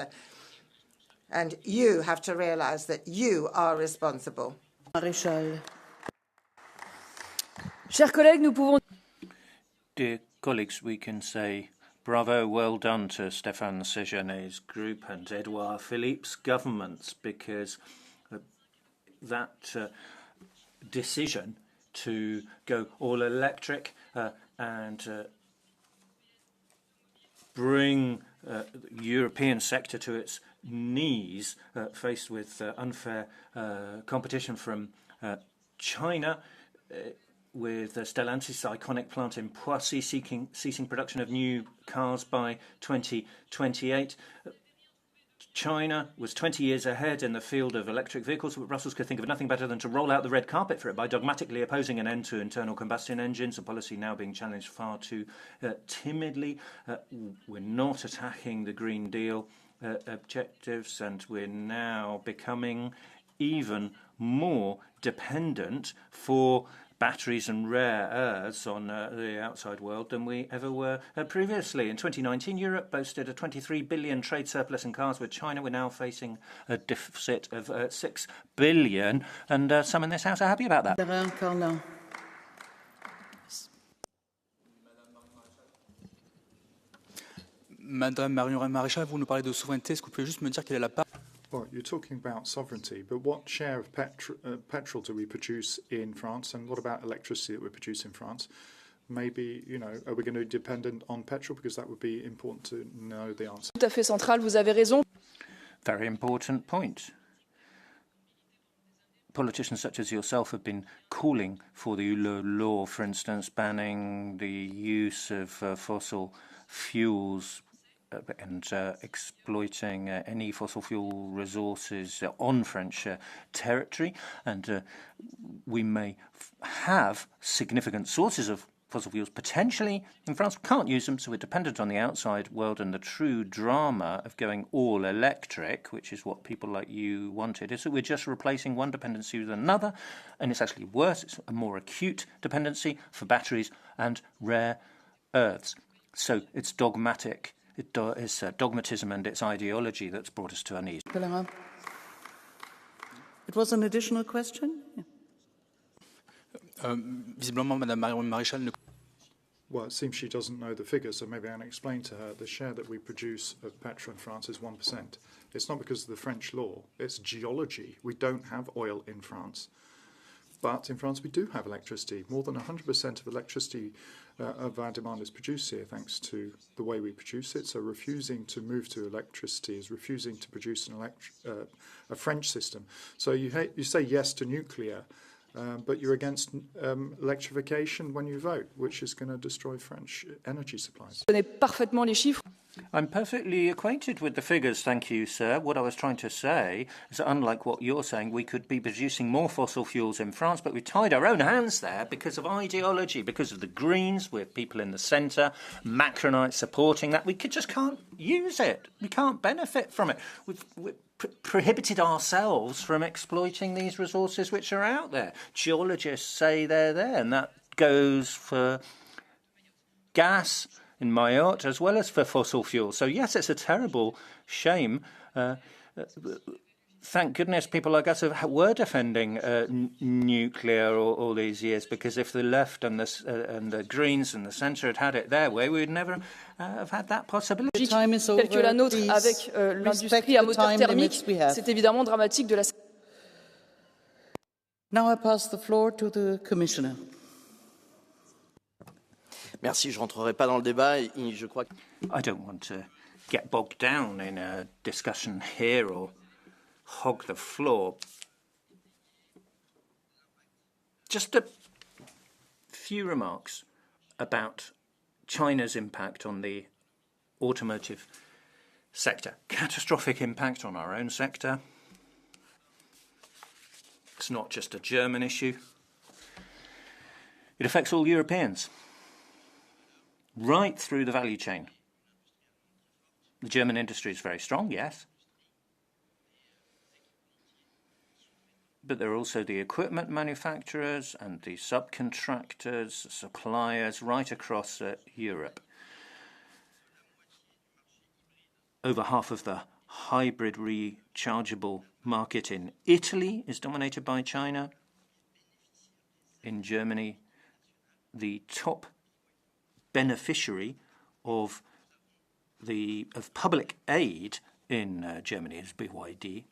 And you have to realize that you are responsible. Chers collègues, nous pouvons... Dear colleagues, we can say bravo, well done to Stéphane Séjourné's group and Edouard Philippe's governments, because that decision to go all electric and bring the European sector to its knees, faced with unfair competition from China, with Stellantis' iconic plant in Poissy ceasing production of new cars by 2028. China was 20 years ahead in the field of electric vehicles, but Brussels could think of nothing better than to roll out the red carpet for it by dogmatically opposing an end to internal combustion engines, a policy now being challenged far too timidly. We're not attacking the Green Deal objectives, and we're now becoming even more dependent for batteries and rare earths on the outside world than we ever were previously. In 2019, Europe boasted a 23 billion trade surplus in cars with China. We're now facing a deficit of 6 billion, and some in this House are happy about that. Madame Marion Maréchal, vous nous parlez de souveraineté. Est-ce que vous pouvez juste me dire quelle est la part? Well, you're talking about sovereignty, but what share of petrol do we produce in France, and what about electricity that we produce in France? Maybe, are we going to be dependent on petrol? Because that would be important to know the answer. Tout à fait central, vous avez raison. Very important point. Politicians such as yourself have been calling for the law, for instance, banning the use of fossil fuels and exploiting any fossil fuel resources on French territory. And we may have significant sources of fossil fuels potentially in France. We can't use them, so we're dependent on the outside world. And the true drama of going all electric, which is what people like you wanted, is that we're just replacing one dependency with another. And it's actually worse. It's a more acute dependency for batteries and rare earths. So it's dogmatic. It's dogmatism and its ideology that's brought us to our knees. It was an additional question? Visiblement, Madame Marion Maréchal ne... Well, it seems she doesn't know the figures, so maybe I can explain to her. The share that we produce of petrol in France is 1%. It's not because of the French law. It's geology. We don't have oil in France. But in France, we do have electricity. More than 100% of electricity of our demand is produced here thanks to the way we produce it. So refusing to move to electricity is refusing to produce a French system. So you say yes to nuclear, but you're against electrification when you vote, which is going to destroy French energy supplies. I'm perfectly acquainted with the figures, thank you, sir. What I was trying to say is that unlike what you're saying, we could be producing more fossil fuels in France, but we've tied our own hands there because of ideology, because of the Greens, with people in the centre, Macronites supporting that. We just can't use it. We can't benefit from it. We've prohibited ourselves from exploiting these resources which are out there. Geologists say they're there, and that goes for gas, in Mayotte, as well as for fossil fuels. So, yes, it's a terrible shame. Thank goodness people like us were defending nuclear all these years, because if the left and the Greens and the centre had it their way, we would never have had that possibility. Telle que la nôtre avec l'industrie à moteur thermique, c'est évidemment dramatique de la... Now I pass the floor to the Commissioner. Merci, je rentrerai pas dans le débat. Je crois. I don't want to get bogged down in a discussion here or hog the floor. Just a few remarks about China's impact on the automotive sector. Catastrophic impact on our own sector. It's not just a German issue. It affects all Europeans, right through the value chain. The German industry is very strong, yes. But there are also the equipment manufacturers and the subcontractors, suppliers right across Europe. Over half of the hybrid rechargeable market in Italy is dominated by China. In Germany, the top beneficiary of public aid in Germany is BYD.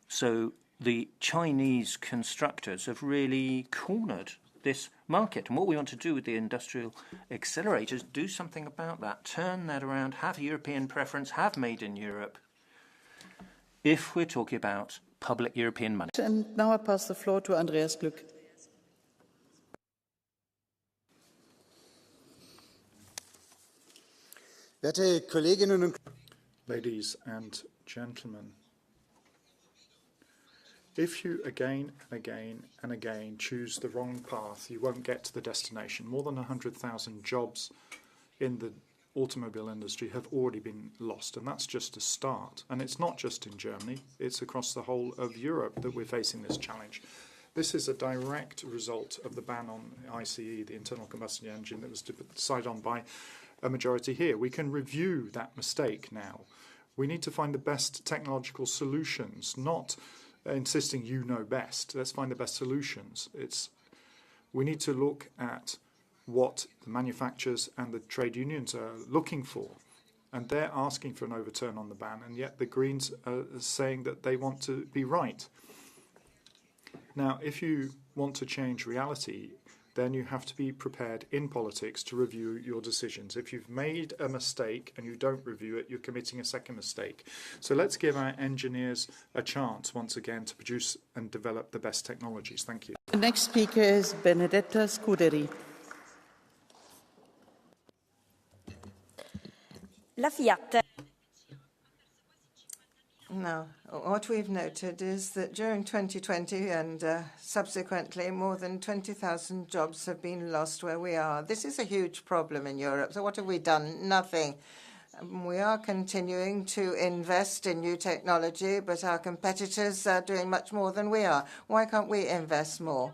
So the Chinese constructors have really cornered this market. And what we want to do with the industrial accelerators, do something about that, turn that around, have European preference, have made in Europe, if we're talking about public European money. And now I pass the floor to Andreas Glück. Ladies and gentlemen, if you again and again and again choose the wrong path, you won't get to the destination. More than 100,000 jobs in the automobile industry have already been lost, and that's just a start. And it's not just in Germany, it's across the whole of Europe that we're facing this challenge. This is a direct result of the ban on ICE, the internal combustion engine, that was decided on by a majority here. We can review that mistake now. We need to find the best technological solutions, not insisting you know best. Let's find the best solutions. We need to look at what the manufacturers and the trade unions are looking for. And they're asking for an overturn on the ban, and yet the Greens are saying that they want to be right. Now, if you want to change reality, then you have to be prepared in politics to review your decisions. If you've made a mistake and you don't review it, you're committing a second mistake. So let's give our engineers a chance once again to produce and develop the best technologies. Thank you. The next speaker is Benedetta Scuderi. La Fiat. Now, what we've noted is that during 2020 and subsequently, more than 20,000 jobs have been lost where we are. This is a huge problem in Europe. So what have we done? Nothing. We are continuing to invest in new technology, but our competitors are doing much more than we are. Why can't we invest more?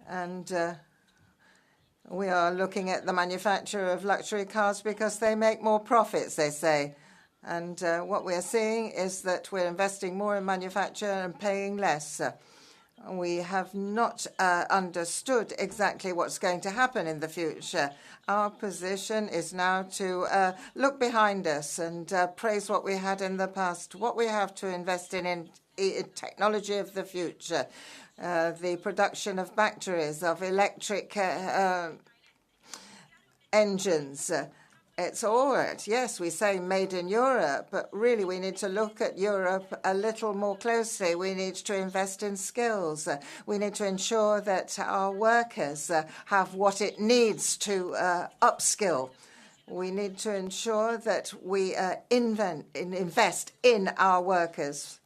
And we are looking at the manufacture of luxury cars because they make more profits, they say. And what we're seeing is that we're investing more in manufacture and paying less. We have not understood exactly what's going to happen in the future. Our position is now to look behind us and praise what we had in the past. What we have to invest in technology of the future, the production of batteries, of electric engines. It's all right. Yes, we say made in Europe, but really we need to look at Europe a little more closely. We need to invest in skills. We need to ensure that our workers have what it needs to upskill. We need to ensure that we invest in our workers.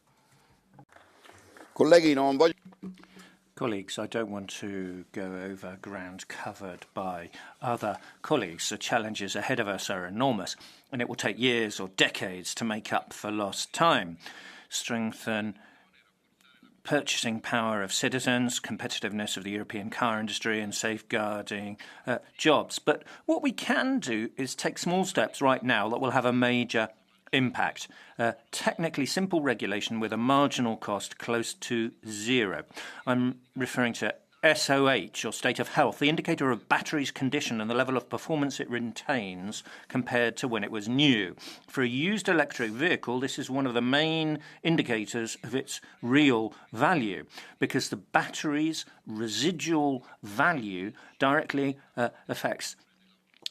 Colleagues, I don't want to go over ground covered by other colleagues. The challenges ahead of us are enormous, and it will take years or decades to make up for lost time. Strengthen purchasing power of citizens, competitiveness of the European car industry, and safeguarding jobs. But what we can do is take small steps right now that will have a major impact. Technically simple regulation with a marginal cost close to zero. I'm referring to SOH, or state of health, the indicator of battery's condition and the level of performance it retains compared to when it was new. For a used electric vehicle, this is one of the main indicators of its real value, because the battery's residual value directly affects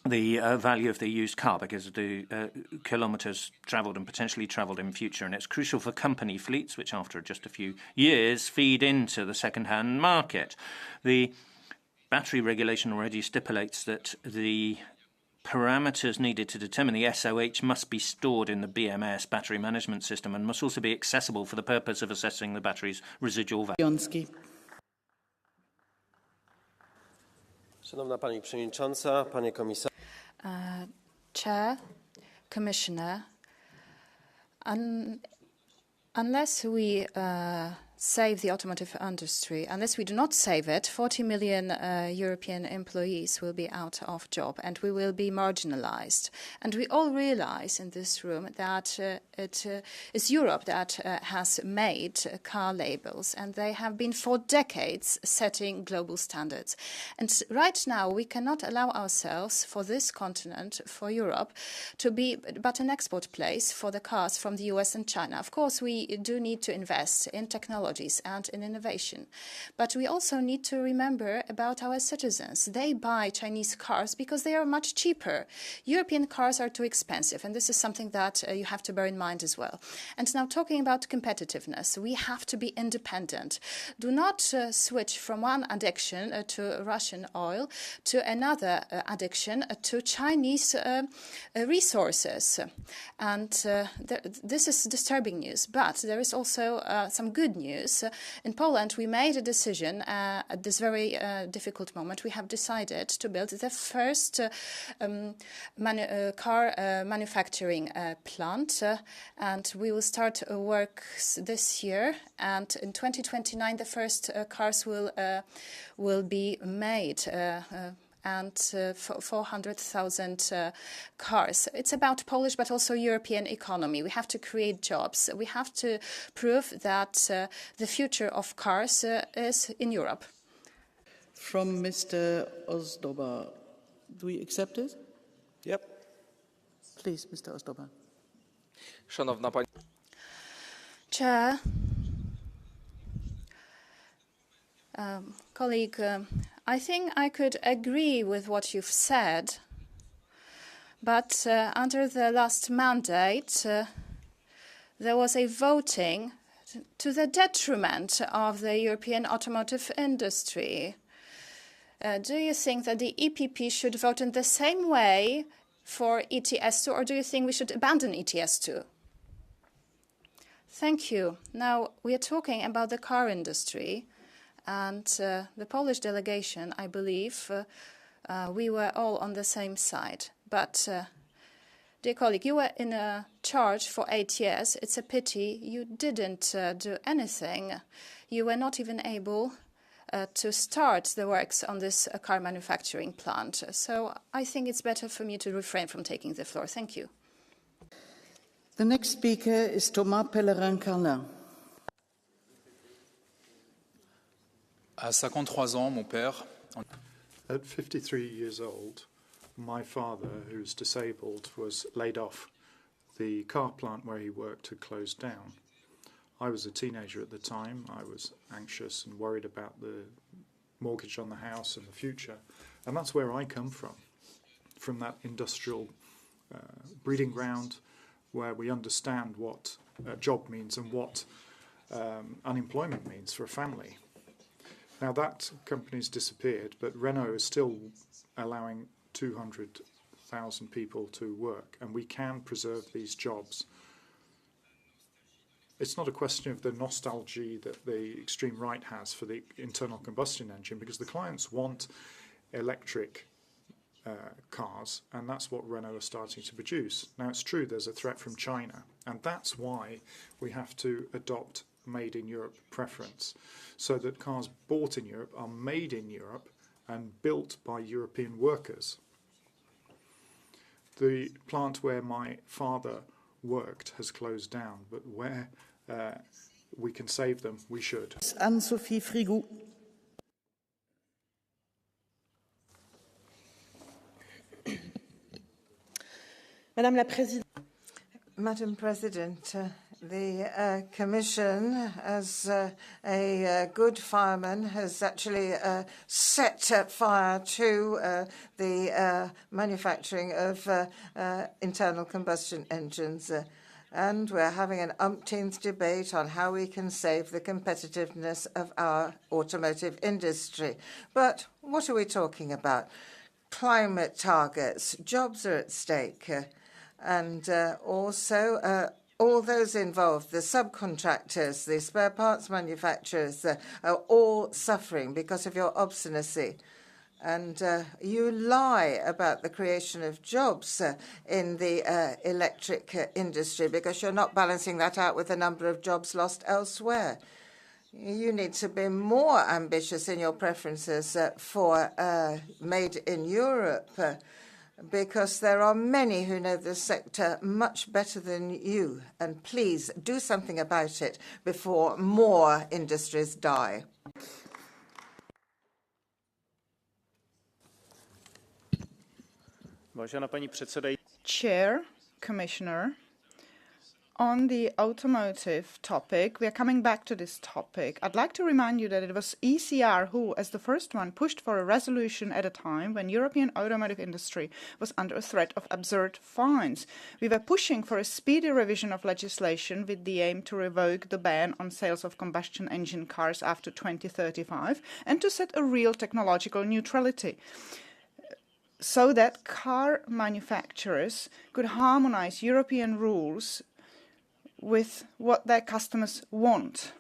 the value of the used car, because of the kilometres travelled and potentially travelled in future. And it's crucial for company fleets, which after just a few years feed into the second-hand market. The battery regulation already stipulates that the parameters needed to determine the SOH must be stored in the BMS, battery management system, and must also be accessible for the purpose of assessing the battery's residual value. Szanowna Pani Przewodnicząca, Panie Komisarzu. Chair, Commissioner, unless we save the automotive industry, unless we do not save it, 40 million European employees will be out of job and we will be marginalized. And we all realize in this room that it is Europe that has made car labels, and they have been for decades setting global standards. And right now we cannot allow ourselves, for this continent, for Europe, to be but an export place for the cars from the US and China. Of course, we do need to invest in technologies and in innovation. But we also need to remember about our citizens. They buy Chinese cars because they are much cheaper. European cars are too expensive, and this is something that you have to bear in mind as well. And now, talking about competitiveness, we have to be independent. Do not switch from one addiction to Russian oil to another addiction to Chinese resources. And this is disturbing news, but there is also some good news. In Poland, we made a decision at this very difficult moment. We have decided to build the first car manufacturing plant, and we will start work this year. And in 2029, the first cars will be made. And 400,000 cars. It's about Polish but also European economy. We have to create jobs. We have to prove that the future of cars is in Europe. From Mr. Ozdoba, do we accept it? Yep. Please, Mr. Ozdoba. Szanowna Pani. Chair, colleague, I think I could agree with what you've said, but under the last mandate, there was a voting to the detriment of the European automotive industry. Do you think that the EPP should vote in the same way for ETS2, or do you think we should abandon ETS2? Thank you. Now, we are talking about the car industry. And the Polish delegation, I believe, we were all on the same side. But, dear colleague, you were in charge for 8 years. It's a pity you didn't do anything. You were not even able to start the works on this car manufacturing plant. So I think it's better for me to refrain from taking the floor. Thank you. The next speaker is Thomas Pellerin-Carlin. À 53 ans, mon père. At 53 years old, my father, who's disabled, was laid off. The car plant where he worked had closed down. I was a teenager at the time. I was anxious and worried about the mortgage on the house and the future. And that's where I come from that industrial breeding ground where we understand what a job means and what unemployment means for a family. Now that company's disappeared, but Renault is still allowing 200,000 people to work, and we can preserve these jobs. It's not a question of the nostalgia that the extreme right has for the internal combustion engine, because the clients want electric cars, and that's what Renault are starting to produce. Now, it's true there's a threat from China, and that's why we have to adopt Made in Europe preference, so that cars bought in Europe are made in Europe and built by European workers. The plant where my father worked has closed down, but where we can save them, we should. Anne-Sophie Frigou. Madam President, the Commission, as a good fireman, has actually set fire to the manufacturing of internal combustion engines. And we're having an umpteenth debate on how we can save the competitiveness of our automotive industry. But what are we talking about? Climate targets, jobs are at stake, and also all those involved, the subcontractors, the spare parts manufacturers, are all suffering because of your obstinacy. And you lie about the creation of jobs in the electric industry because you're not balancing that out with the number of jobs lost elsewhere. You need to be more ambitious in your preferences for made in Europe, because there are many who know the sector much better than you. And please do something about it before more industries die. Chair, Commissioner, on the automotive topic, we are coming back to this topic. I'd like to remind you that it was ECR who, as the first one, pushed for a resolution at a time when European automotive industry was under a threat of absurd fines. We were pushing for a speedy revision of legislation with the aim to revoke the ban on sales of combustion engine cars after 2035 and to set a real technological neutrality, so that car manufacturers could harmonize European rules with what their customers want.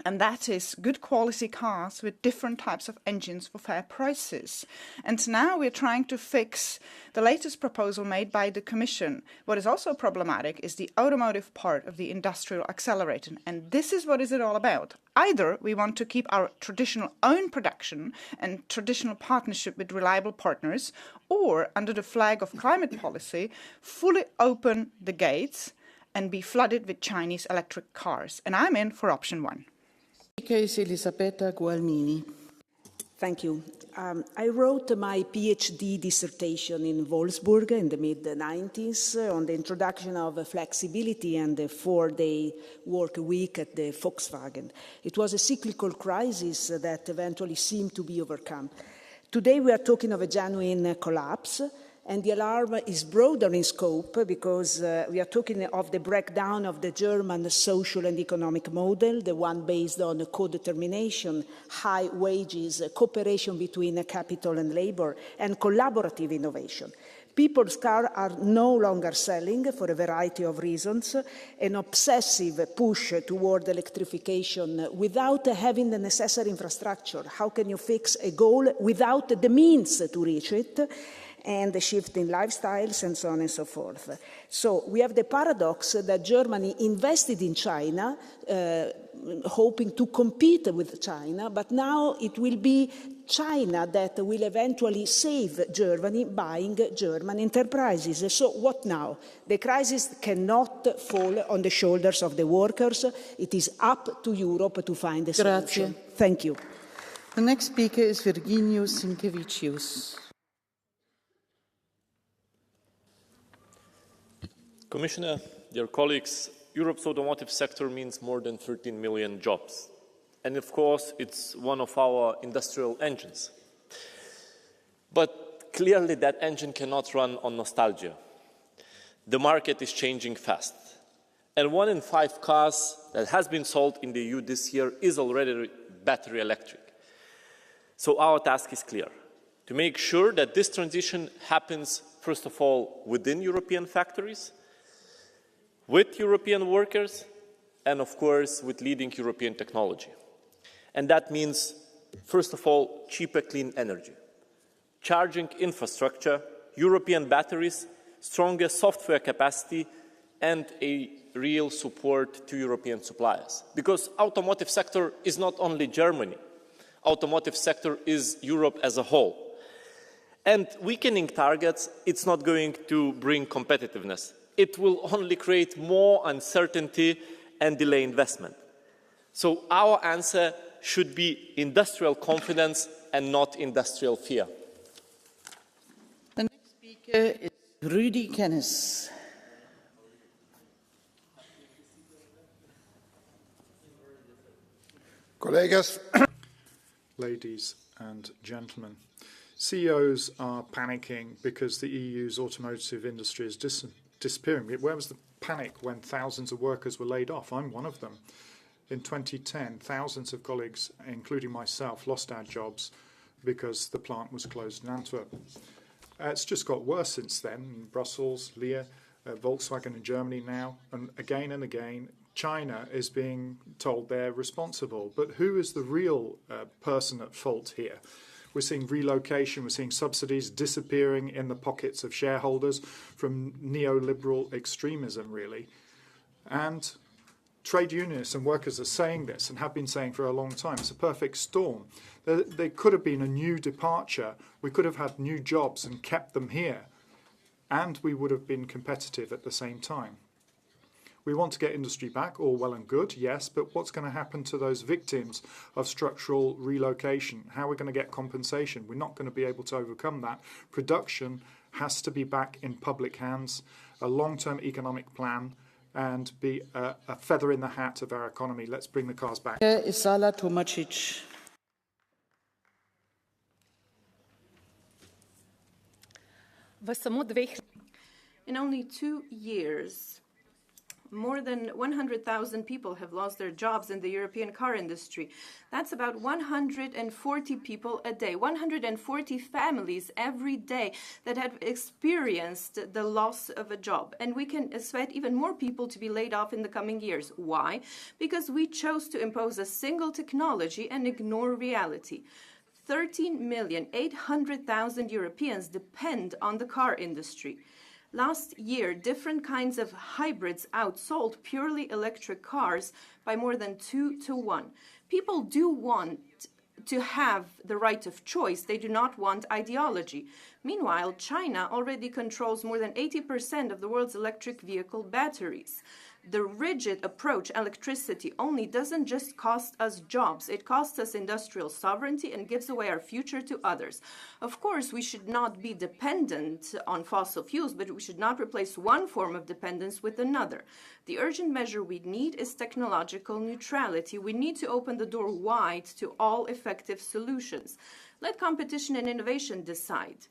And that is good quality cars with different types of engines for fair prices. And now we're trying to fix the latest proposal made by the Commission. What is also problematic is the automotive part of the industrial accelerator. And this is what is it all about. Either we want to keep our traditional own production and traditional partnership with reliable partners, or under the flag of climate policy, fully open the gates and be flooded with Chinese electric cars. And I'm in for option one. Elisabetta Gualmini. Thank you. I wrote my PhD dissertation in Wolfsburg in the mid-90s on the introduction of flexibility and the 4-day work week at the Volkswagen. It was a cyclical crisis that eventually seemed to be overcome. Today we are talking of a genuine collapse, and the alarm is broader in scope because we are talking of the breakdown of the German social and economic model, the one based on co-determination, high wages, cooperation between capital and labor, and collaborative innovation. People's cars are no longer selling for a variety of reasons. An obsessive push toward electrification without having the necessary infrastructure. How can you fix a goal without the means to reach it? And the shift in lifestyles and so on and so forth. So we have the paradox that Germany invested in China, hoping to compete with China, but now it will be China that will eventually save Germany buying German enterprises. So what now? The crisis cannot fall on the shoulders of the workers. It is up to Europe to find a solution. Thank you. The next speaker is Virginijus Sinkevicius. Commissioner, dear colleagues, Europe's automotive sector means more than 13 million jobs. And of course, it's one of our industrial engines. But clearly that engine cannot run on nostalgia. The market is changing fast. And 1 in 5 cars that has been sold in the EU this year is already battery electric. So our task is clear, to make sure that this transition happens, first of all, within European factories, with European workers, and of course, with leading European technology. And that means, first of all, cheaper clean energy, charging infrastructure, European batteries, stronger software capacity, and a real support to European suppliers. Because automotive sector is not only Germany. Automotive sector is Europe as a whole. And weakening targets, it's not going to bring competitiveness. It will only create more uncertainty and delay investment. So our answer should be industrial confidence and not industrial fear. The next speaker is Rudy Kennis. Colleagues, ladies and gentlemen, CEOs are panicking because the EU's automotive industry is disappearing. Where was the panic when thousands of workers were laid off? I'm one of them. In 2010, thousands of colleagues, including myself, lost our jobs because the plant was closed in Antwerp. It's just got worse since then. In Brussels, Lear, Volkswagen in Germany now, and again, China is being told they're responsible. But who is the real person at fault here? We're seeing relocation, we're seeing subsidies disappearing in the pockets of shareholders from neoliberal extremism, really. And trade unionists and workers are saying this and have been saying for a long time. It's a perfect storm. There could have been a new departure. We could have had new jobs and kept them here. And we would have been competitive at the same time. We want to get industry back, all well and good, yes, but what's going to happen to those victims of structural relocation? How are we going to get compensation? We're not going to be able to overcome that. Production has to be back in public hands, a long-term economic plan, and be a feather in the hat of our economy. Let's bring the cars back. Isala Tomacic. In only 2 years, more than 100,000 people have lost their jobs in the European car industry. That's about 140 people a day, 140 families every day that have experienced the loss of a job. And we can expect even more people to be laid off in the coming years. Why? Because we chose to impose a single technology and ignore reality. 13,800,000 Europeans depend on the car industry. Last year, different kinds of hybrids outsold purely electric cars by more than 2 to 1. People do want to have the right of choice. They do not want ideology. Meanwhile, China already controls more than 80% of the world's electric vehicle batteries. The rigid approach, electricity only, doesn't just cost us jobs. It costs us industrial sovereignty and gives away our future to others. Of course, we should not be dependent on fossil fuels, but we should not replace one form of dependence with another. The urgent measure we need is technological neutrality. We need to open the door wide to all effective solutions. Let competition and innovation decide.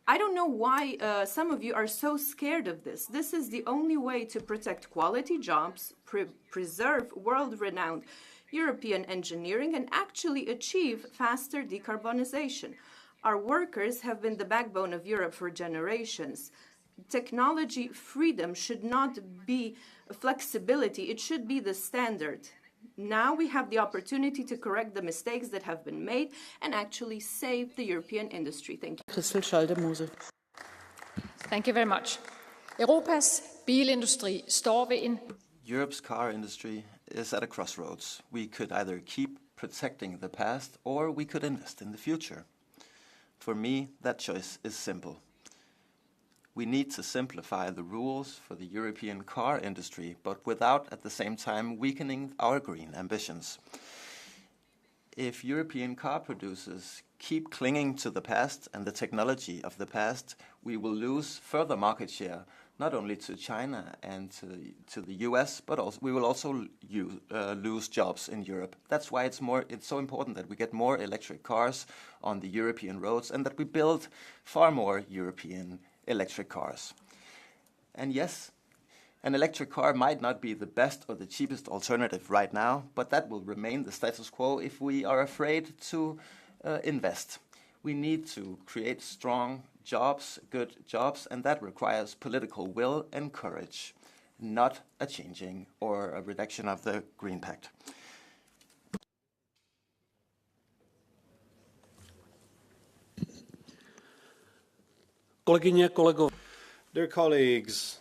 I don't know why some of you are so scared of this. This is the only way to protect quality jobs, preserve world-renowned European engineering, and actually achieve faster decarbonization. Our workers have been the backbone of Europe for generations. Technology freedom should not be flexibility. It should be the standard. Now we have the opportunity to correct the mistakes that have been made and actually save the European industry. Thank you. Christel Schaldemose. Thank you very much. Europas bilindustri står ved en... Europe's car industry is at a crossroads. We could either keep protecting the past or we could invest in the future. For me, that choice is simple. We need to simplify the rules for the European car industry, but without at the same time weakening our green ambitions. If European car producers keep clinging to the past and the technology of the past, we will lose further market share, not only to China and to the US, but also we will also lose jobs in Europe. That's why it's so important that we get more electric cars on the European roads and that we build far more European electric cars. And yes, an electric car might not be the best or the cheapest alternative right now, but that will remain the status quo if we are afraid to invest. We need to create strong jobs, good jobs, and that requires political will and courage, not a changing or a reduction of the Green Pact. Dear colleagues,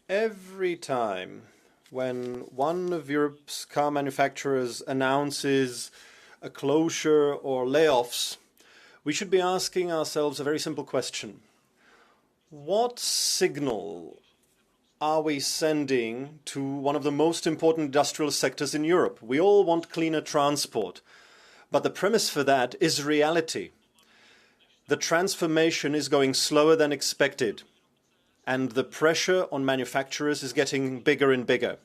every time when one of Europe's car manufacturers announces a closure or layoffs, we should be asking ourselves a very simple question. What signal are we sending to one of the most important industrial sectors in Europe? We all want cleaner transport, but the premise for that is reality. The transformation is going slower than expected, and the pressure on manufacturers is getting bigger and bigger.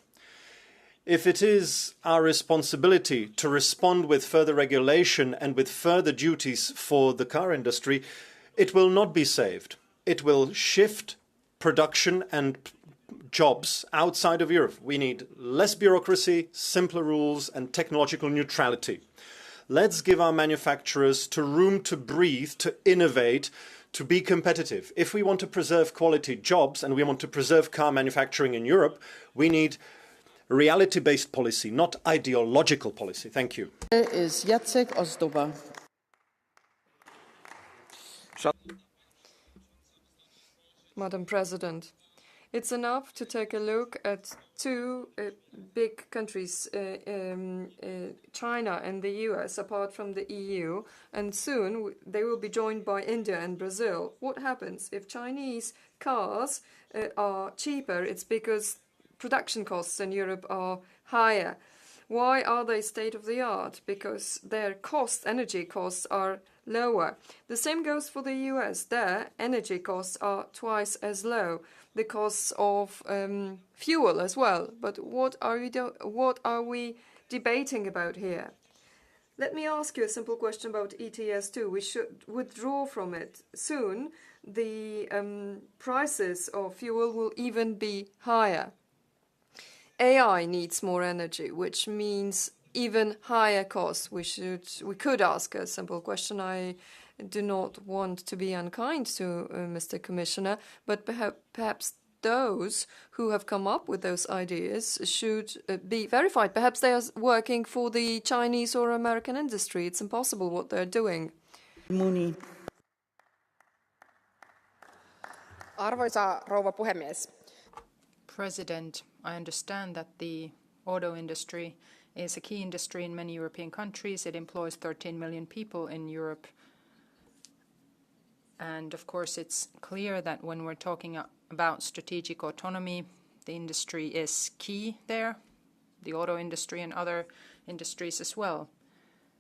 If it is our responsibility to respond with further regulation and with further duties for the car industry, it will not be saved. It will shift production and jobs outside of Europe. We need less bureaucracy, simpler rules, and technological neutrality. Let's give our manufacturers room to breathe, to innovate, to be competitive. If we want to preserve quality jobs and we want to preserve car manufacturing in Europe, we need reality-based policy, not ideological policy. Thank you. Is Jacek Ozdoba. Madam President, it's enough to take a look at two big countries, China and the US, apart from the EU, and soon they will be joined by India and Brazil. What happens if Chinese cars are cheaper? It's because production costs in Europe are higher. Why are they state-of-the-art? Because their energy costs are lower. The same goes for the US. Their energy costs are twice as low. The costs of fuel as well. But what are we debating about here? Let me ask you a simple question about ETS too. We should withdraw from it soon. The prices of fuel will even be higher. AI needs more energy, which means even higher costs. We could ask a simple question. I do not want to be unkind to Mr. Commissioner, but perhaps those who have come up with those ideas should be verified. Perhaps they are working for the Chinese or American industry. It's impossible what they're doing. Mooney. Arvoisa rouva puhemies. President, I understand that the auto industry is a key industry in many European countries. It employs 13 million people in Europe. And of course, it's clear that when we're talking about strategic autonomy, the industry is key there, the auto industry and other industries as well.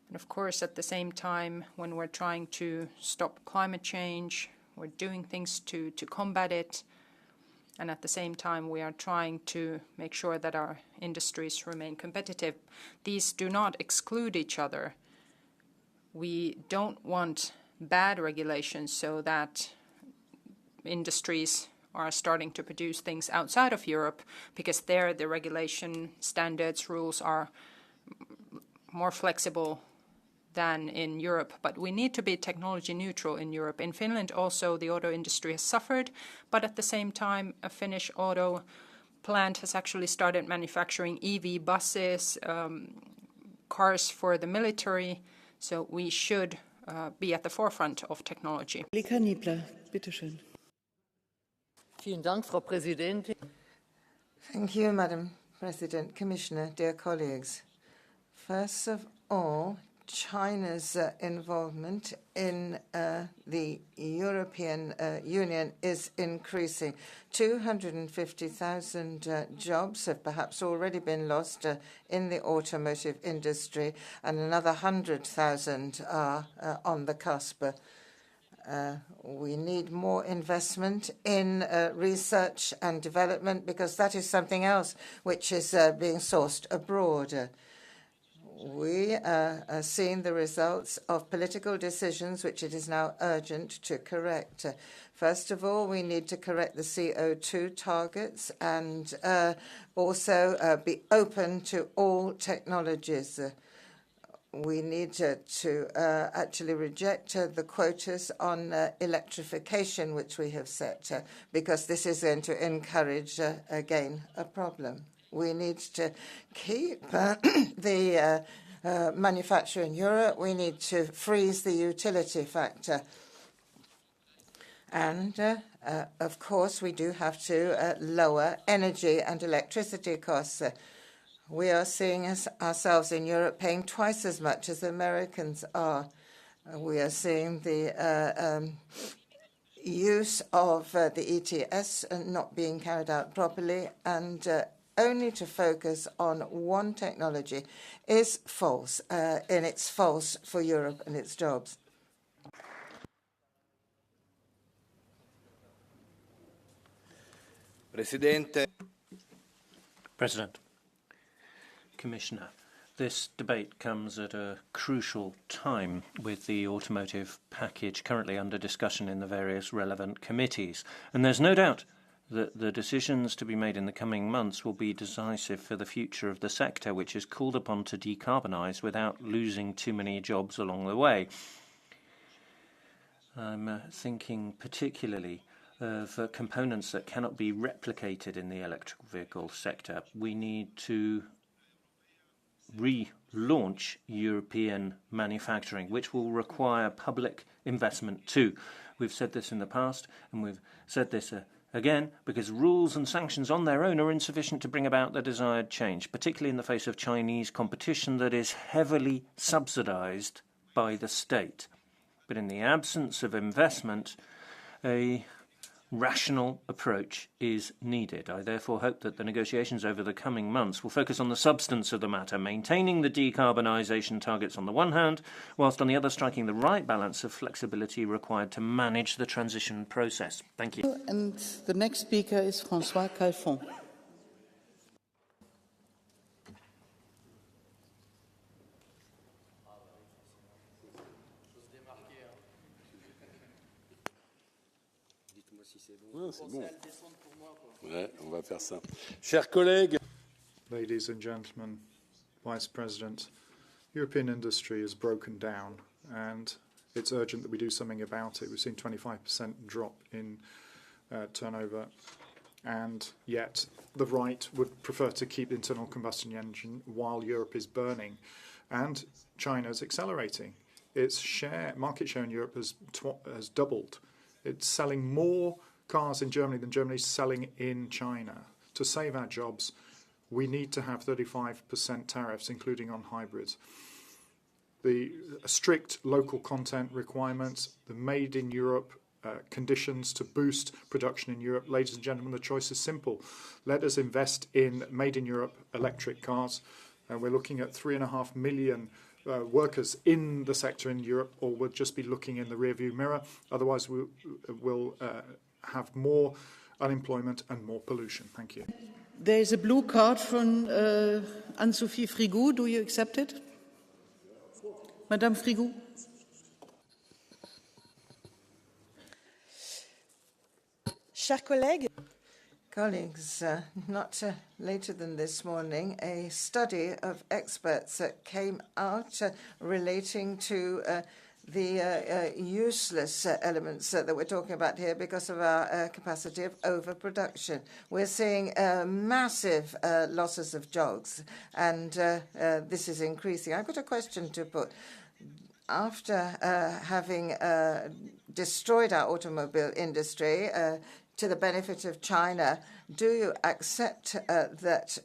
And of course, at the same time, when we're trying to stop climate change, we're doing things to combat it. And at the same time, we are trying to make sure that our industries remain competitive. These do not exclude each other. We don't want bad regulations so that industries are starting to produce things outside of Europe, because there the regulation standards, rules are more flexible than in Europe. But we need to be technology neutral in Europe. In Finland also the auto industry has suffered, but at the same time a Finnish auto plant has actually started manufacturing EV buses, cars for the military, so we should be at the forefront of technology. Vielen Dank, Frau Präsidentin. Thank you, Madam President, Commissioner, dear colleagues. First of all, China's involvement in the European Union is increasing. 250,000 jobs have perhaps already been lost in the automotive industry, and another 100,000 are on the cusp. We need more investment in research and development, because that is something else which is being sourced abroad. We are seeing the results of political decisions which it is now urgent to correct. First of all, we need to correct the CO2 targets and also be open to all technologies. We need to actually reject the quotas on electrification which we have set, because this is going to encourage, again, a problem. We need to keep the manufacture in Europe. We need to freeze the utility factor. And Of course, we do have to lower energy and electricity costs. We are seeing ourselves in Europe paying twice as much as the Americans are. We are seeing the use of the ETS not being carried out properly, and only to focus on one technology is false, and it's false for Europe and its jobs. President, Commissioner, this debate comes at a crucial time with the automotive package currently under discussion in the various relevant committees. And there's no doubt that the decisions to be made in the coming months will be decisive for the future of the sector, which is called upon to decarbonise without losing too many jobs along the way. I'm thinking particularly of components that cannot be replicated in the electric vehicle sector. We need to relaunch European manufacturing, which will require public investment too. We've said this in the past, and we've said this again, because rules and sanctions on their own are insufficient to bring about the desired change, particularly in the face of Chinese competition that is heavily subsidized by the state. But in the absence of investment, a rational approach is needed. I therefore hope that the negotiations over the coming months will focus on the substance of the matter, maintaining the decarbonisation targets on the one hand, whilst on the other striking the right balance of flexibility required to manage the transition process. Thank you. And the next speaker is François Calfon. C'est bon. Ouais, on va faire ça. Chers collègues. Ladies and gentlemen, Vice President, European industry is broken down and it's urgent that we do something about it. We've seen 25% drop in turnover, and yet the right would prefer to keep the internal combustion engine while Europe is burning, and China is accelerating. Its market share in Europe has doubled. It's selling more cars in Germany than Germany is selling in China. To save our jobs, we need to have 35% tariffs, including on hybrids. The strict local content requirements, the made in Europe conditions to boost production in Europe. Ladies and gentlemen, the choice is simple. Let us invest in made in Europe electric cars. We're looking at 3.5 million workers in the sector in Europe, or we'll just be looking in the rearview mirror. Otherwise, we'll have more unemployment and more pollution. Thank you. There is a blue card from Anne-Sophie Frigou. Do you accept it? Madame Frigou. Chers colleagues, not later than this morning, a study of experts that came out relating to the useless elements that we're talking about here because of our capacity of overproduction. We're seeing massive losses of jobs, and this is increasing. I've got a question to put. After having destroyed our automobile industry to the benefit of China, do you accept that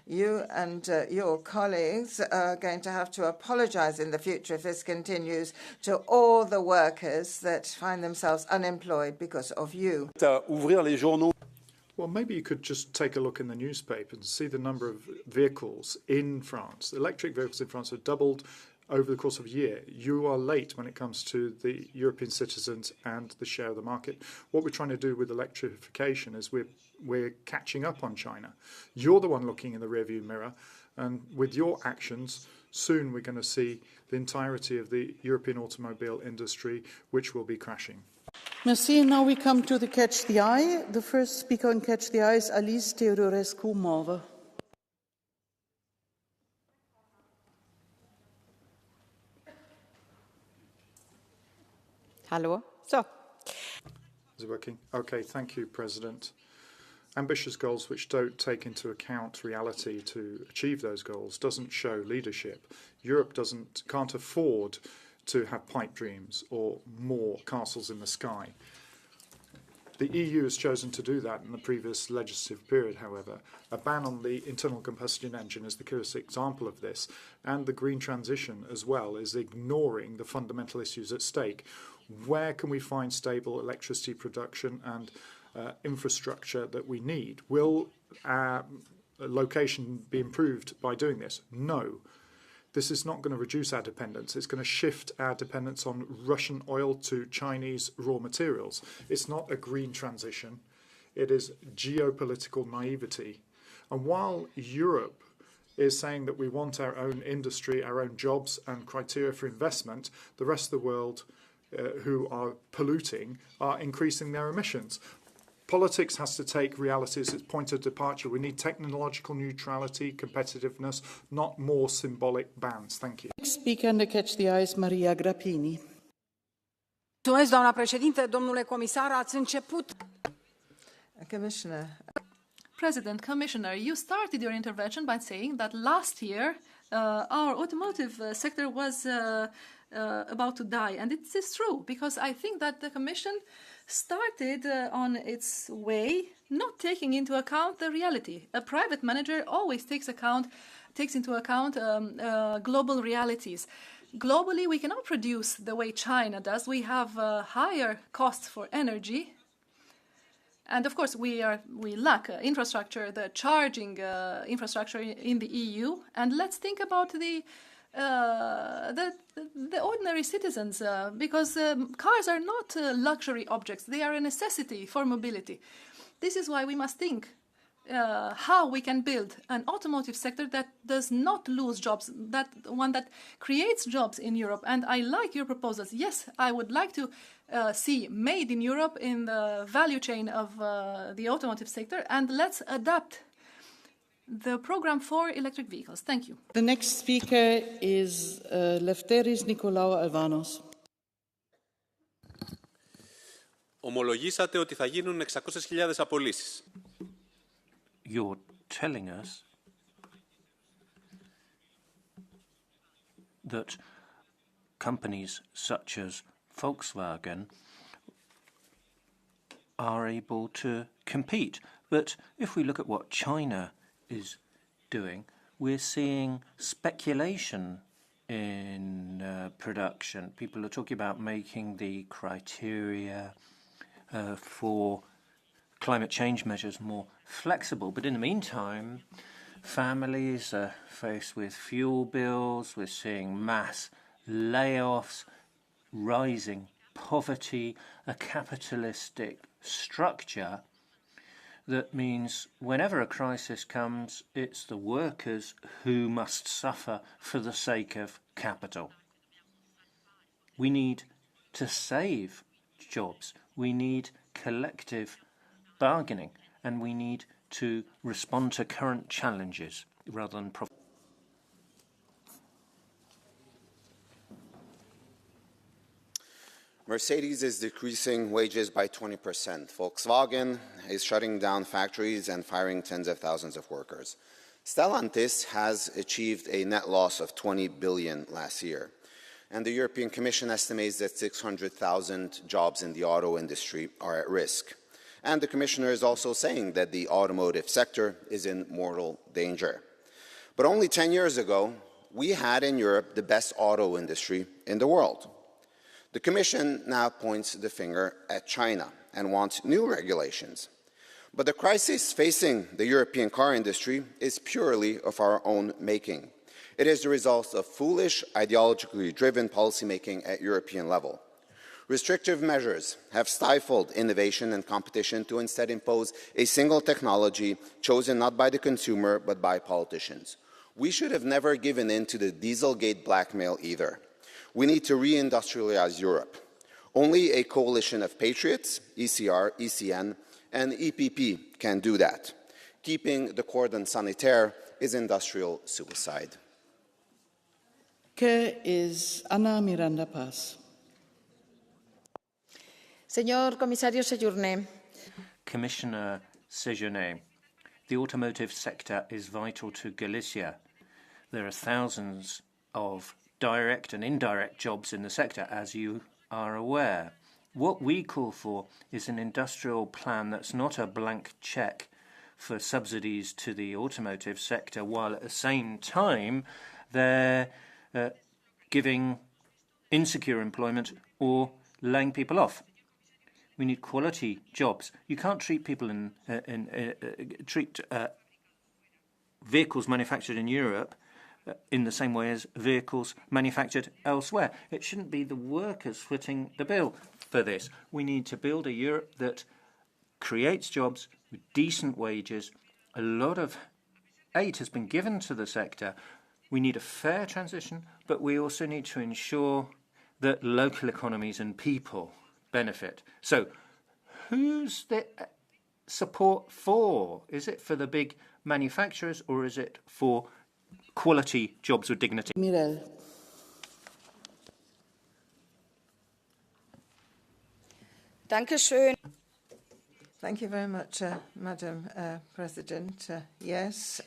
you and your colleagues are going to have to apologize in the future if this continues to all the workers that find themselves unemployed because of you? Well, maybe you could just take a look in the newspaper and see the number of vehicles in France. Electric vehicles in France have doubled over the course of a year. You are late when it comes to the European citizens and the share of the market. What we're trying to do with electrification is we're catching up on China. You're the one looking in the rearview mirror, and with your actions, soon we're going to see the entirety of the European automobile industry, which will be crashing. Merci. Now we come to the Catch the Eye. The first speaker on Catch the Eye is Alice Teodorescu-Maurer. Hello. So. Is it working? Okay, thank you, President. Ambitious goals which don't take into account reality to achieve those goals doesn't show leadership. Europe can't afford to have pipe dreams or more castles in the sky. The EU has chosen to do that in the previous legislative period, however. A ban on the internal combustion engine is the clearest example of this, and the green transition as well is ignoring the fundamental issues at stake. Where can we find stable electricity production and infrastructure that we need? Will our location be improved by doing this? No. This is not going to reduce our dependence. It's going to shift our dependence on Russian oil to Chinese raw materials. It's not a green transition. It is geopolitical naivety. And while Europe is saying that we want our own industry, our own jobs and criteria for investment, the rest of the world who are polluting are increasing their emissions. Politics has to take reality as its point of departure. We need technological neutrality, competitiveness, not more symbolic bans. Thank you. Next speaker on the Catch the Eye is Maria Grappini. Mulțumesc, doamna președinte, domnule comisar, ați început. Commissioner. President, Commissioner, you started your intervention by saying that last year our automotive sector was about to die. And it is true, because I think that the Commission started on its way not taking into account the reality. A private manager always takes into account global realities. Globally, we cannot produce the way China does. We have higher costs for energy. And of course, we lack infrastructure, the charging infrastructure in the EU. And let's think about the ordinary citizens, because cars are not luxury objects. They are a necessity for mobility. This is why we must think how we can build an automotive sector that does not lose jobs, one that creates jobs in Europe. And I like your proposals. Yes, I would like to see made in Europe in the value chain of the automotive sector, and let's adapt the program for electric vehicles. Thank you. The next speaker is Lefteris Nikolaou Alvanos. Ομολογήσατε ότι θα γίνουν 600.000 απολύσεις. You're telling us that companies such as Volkswagen are able to compete. But if we look at what China is doing, we're seeing speculation in production. People are talking about making the criteria for climate change measures more flexible. But in the meantime, families are faced with fuel bills. We're seeing mass layoffs, rising poverty, a capitalistic structure that means whenever a crisis comes, it's the workers who must suffer for the sake of capital. We need to save jobs. We need collective bargaining, and we need to respond to current challenges rather than Mercedes is decreasing wages by 20%. Volkswagen is shutting down factories and firing tens of thousands of workers. Stellantis has achieved a net loss of 20 billion last year. And the European Commission estimates that 600,000 jobs in the auto industry are at risk. And the Commissioner is also saying that the automotive sector is in mortal danger. But only 10 years ago, we had in Europe the best auto industry in the world. The Commission now points the finger at China and wants new regulations. But the crisis facing the European car industry is purely of our own making. It is the result of foolish, ideologically driven policymaking at European level. Restrictive measures have stifled innovation and competition to instead impose a single technology chosen not by the consumer but by politicians. We should have never given in to the Dieselgate blackmail either. We need to reindustrialize Europe. Only a coalition of patriots, ECR, ECN, and EPP can do that. Keeping the cordon sanitaire is industrial suicide. Is Ana Miranda Paz. Señor Comisario Séjourné. Commissioner Séjourné, the automotive sector is vital to Galicia. There are thousands of direct and indirect jobs in the sector, as you are aware. What we call for is an industrial plan that's not a blank cheque for subsidies to the automotive sector, while at the same time they're giving insecure employment or laying people off. We need quality jobs. You can't treat people treat vehicles manufactured in Europe in the same way as vehicles manufactured elsewhere. It shouldn't be the workers footing the bill for this. We need to build a Europe that creates jobs with decent wages. A lot of aid has been given to the sector. We need a fair transition, but we also need to ensure that local economies and people benefit. So, who's the support for? Is it for the big manufacturers or is it for quality jobs with dignity? Mirel. Dankeschön. Thank you very much, Madam President. Yes,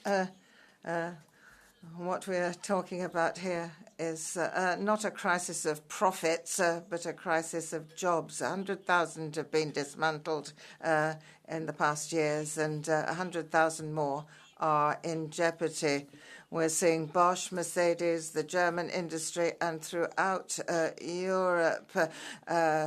what we are talking about here is not a crisis of profits, but a crisis of jobs. 100,000 have been dismantled in the past years, and 100,000 more are in jeopardy. We're seeing Bosch, Mercedes, the German industry, and throughout Europe,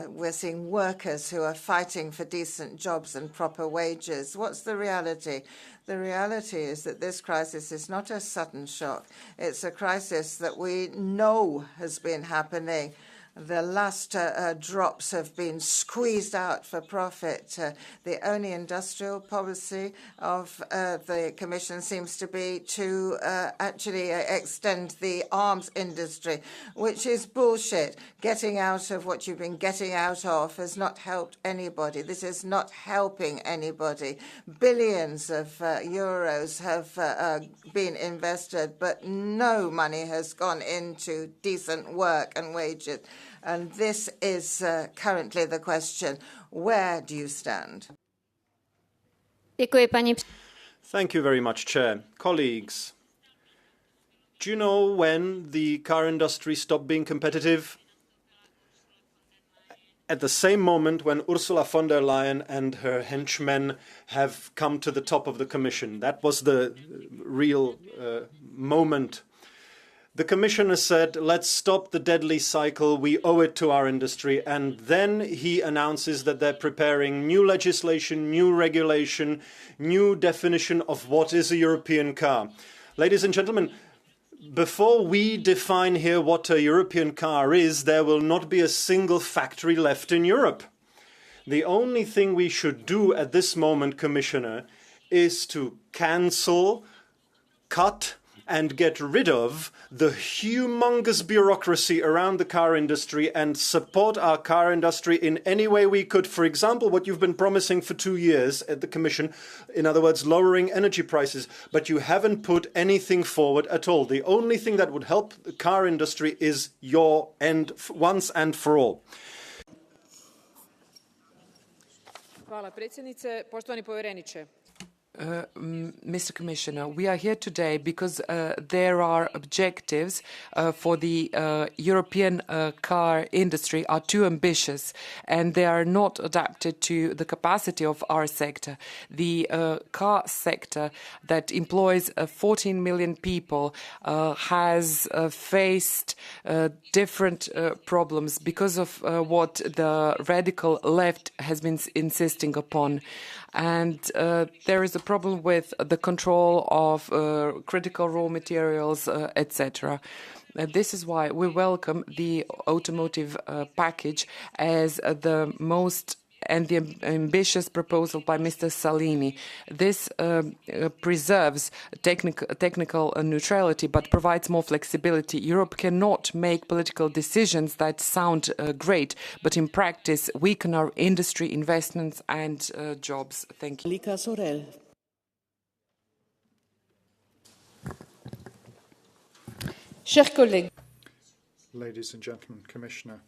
we're seeing workers who are fighting for decent jobs and proper wages. What's the reality? The reality is that this crisis is not a sudden shock. It's a crisis that we know has been happening. The last drops have been squeezed out for profit. The only industrial policy of the Commission seems to be to actually extend the arms industry, which is bullshit. Getting out of what you've been getting out of has not helped anybody. This is not helping anybody. Billions of euros have been invested, but no money has gone into decent work and wages. And this is currently the question. Where do you stand? Thank you very much, Chair. Colleagues, do you know when the car industry stopped being competitive? At the same moment when Ursula von der Leyen and her henchmen have come to the top of the Commission. That was the real moment. The Commissioner said, let's stop the deadly cycle, we owe it to our industry, and then he announces that they're preparing new legislation, new regulation, new definition of what is a European car. Ladies and gentlemen, before we define here what a European car is, there will not be a single factory left in Europe. The only thing we should do at this moment, Commissioner, is to cancel, cut, and get rid of the humongous bureaucracy around the car industry and support our car industry in any way we could. For example, what you've been promising for 2 years at the Commission, in other words, lowering energy prices, but you haven't put anything forward at all. The only thing that would help the car industry is your end once and for all. Hvala predsjednice, poštovani povjereniče. Mr. Commissioner, we are here today because there are objectives for the European car industry are too ambitious and they are not adapted to the capacity of our sector. The car sector that employs 14 million people has faced different problems because of what the radical left has been insisting upon. And there is a problem with the control of critical raw materials, etc. This is why we welcome the automotive package as the most and the ambitious proposal by Mr. Salini. This preserves technical neutrality but provides more flexibility. Europe cannot make political decisions that sound great, but in practice weaken our industry, investments and jobs. Thank you. Ladies and gentlemen, Commissioner,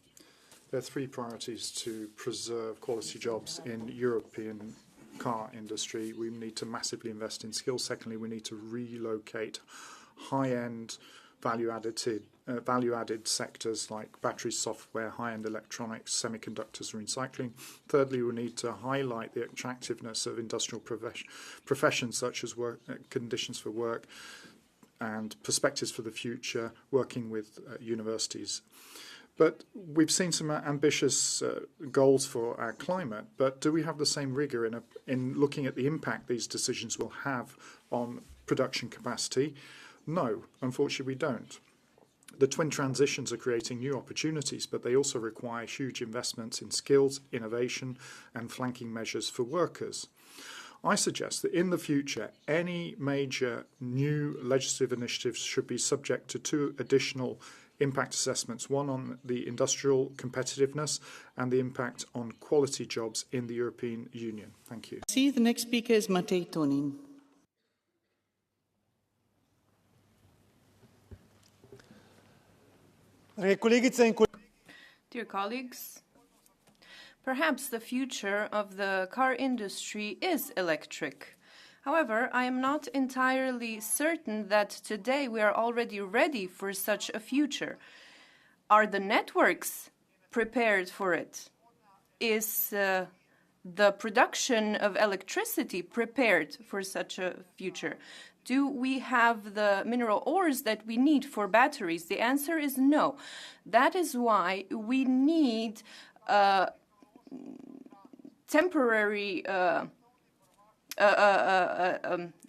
there are 3 priorities to preserve quality jobs in European car industry. We need to massively invest in skills. Secondly, we need to relocate high-end value-added value-added sectors like batteries, software, high-end electronics, semiconductors, and recycling. Thirdly, we need to highlight the attractiveness of industrial professions such as work, conditions for work and perspectives for the future, working with universities. But we've seen some ambitious goals for our climate, but do we have the same rigour in looking at the impact these decisions will have on production capacity? No, unfortunately we don't. The twin transitions are creating new opportunities, but they also require huge investments in skills, innovation, and flanking measures for workers. I suggest that in the future, any major new legislative initiatives should be subject to 2 additional impact assessments, one on the industrial competitiveness and the impact on quality jobs in the European Union. Thank you. See, the next speaker is Matej Tonin. Dear colleagues, perhaps the future of the car industry is electric. However, I am not entirely certain that today we are already ready for such a future. Are the networks prepared for it? Is the production of electricity prepared for such a future? Do we have the mineral ores that we need for batteries? The answer is no. That is why we need temporary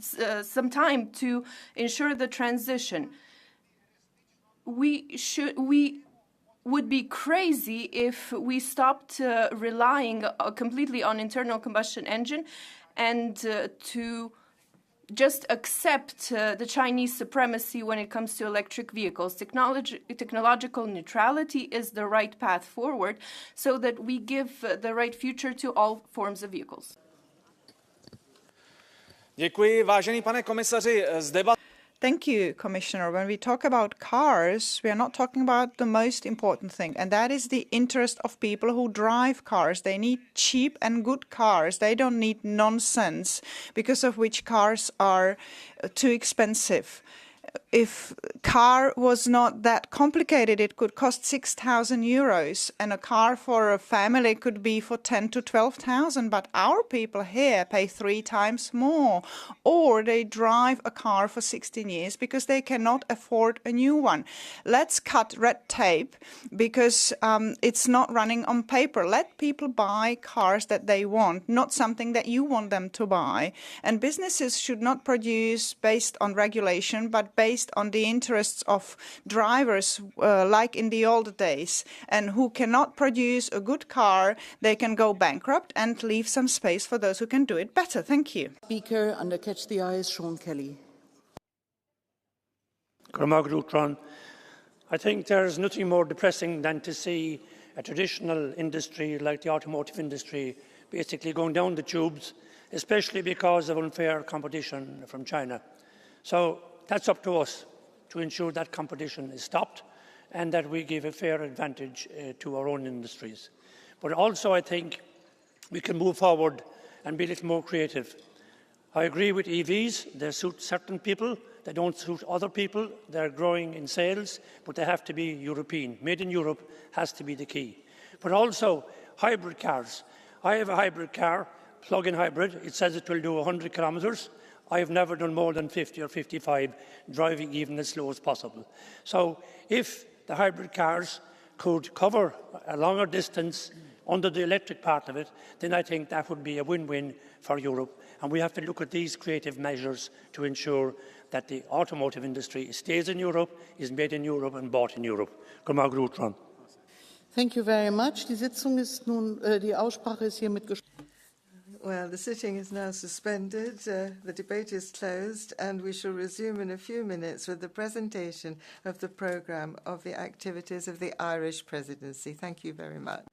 some time to ensure the transition. We would be crazy if we stopped relying completely on internal combustion engine and to just accept the Chinese supremacy when it comes to electric vehicles. Technological neutrality is the right path forward so that we give the right future to all forms of vehicles. Thank you, Commissioner. When we talk about cars, we are not talking about the most important thing, and that is the interest of people who drive cars. They need cheap and good cars. They don't need nonsense, because of which cars are too expensive. If car was not that complicated, it could cost 6,000 euros, and a car for a family could be for 10 to 12,000. But our people here pay 3 times more, or they drive a car for 16 years because they cannot afford a new one. Let's cut red tape because it's not running on paper. Let people buy cars that they want, not something that you want them to buy. And businesses should not produce based on regulation, but based on the interests of drivers like in the old days. And who cannot produce a good car, they can go bankrupt and leave some space for those who can do it better. Thank you. Speaker under Catch the Eye is Sean Kelly. I think there is nothing more depressing than to see a traditional industry like the automotive industry basically going down the tubes, especially because of unfair competition from China. So that's up to us to ensure that competition is stopped and that we give a fair advantage to our own industries. But also I think we can move forward and be a little more creative. I agree with EVs. They suit certain people. They don't suit other people. They're growing in sales, but they have to be European. Made in Europe has to be the key. But also hybrid cars. I have a hybrid car, plug-in hybrid. It says it will do 100 kilometres. I have never done more than 50 or 55, driving even as slow as possible. So if the hybrid cars could cover a longer distance under the electric part of it, then I think that would be a win-win for Europe. And we have to look at these creative measures to ensure that the automotive industry stays in Europe, is made in Europe and bought in Europe. Thank you very much. Die Aussprache ist hiermit geschlossen. Well, the sitting is now suspended, the debate is closed, and we shall resume in a few minutes with the presentation of the programme of the activities of the Irish presidency. Thank you very much.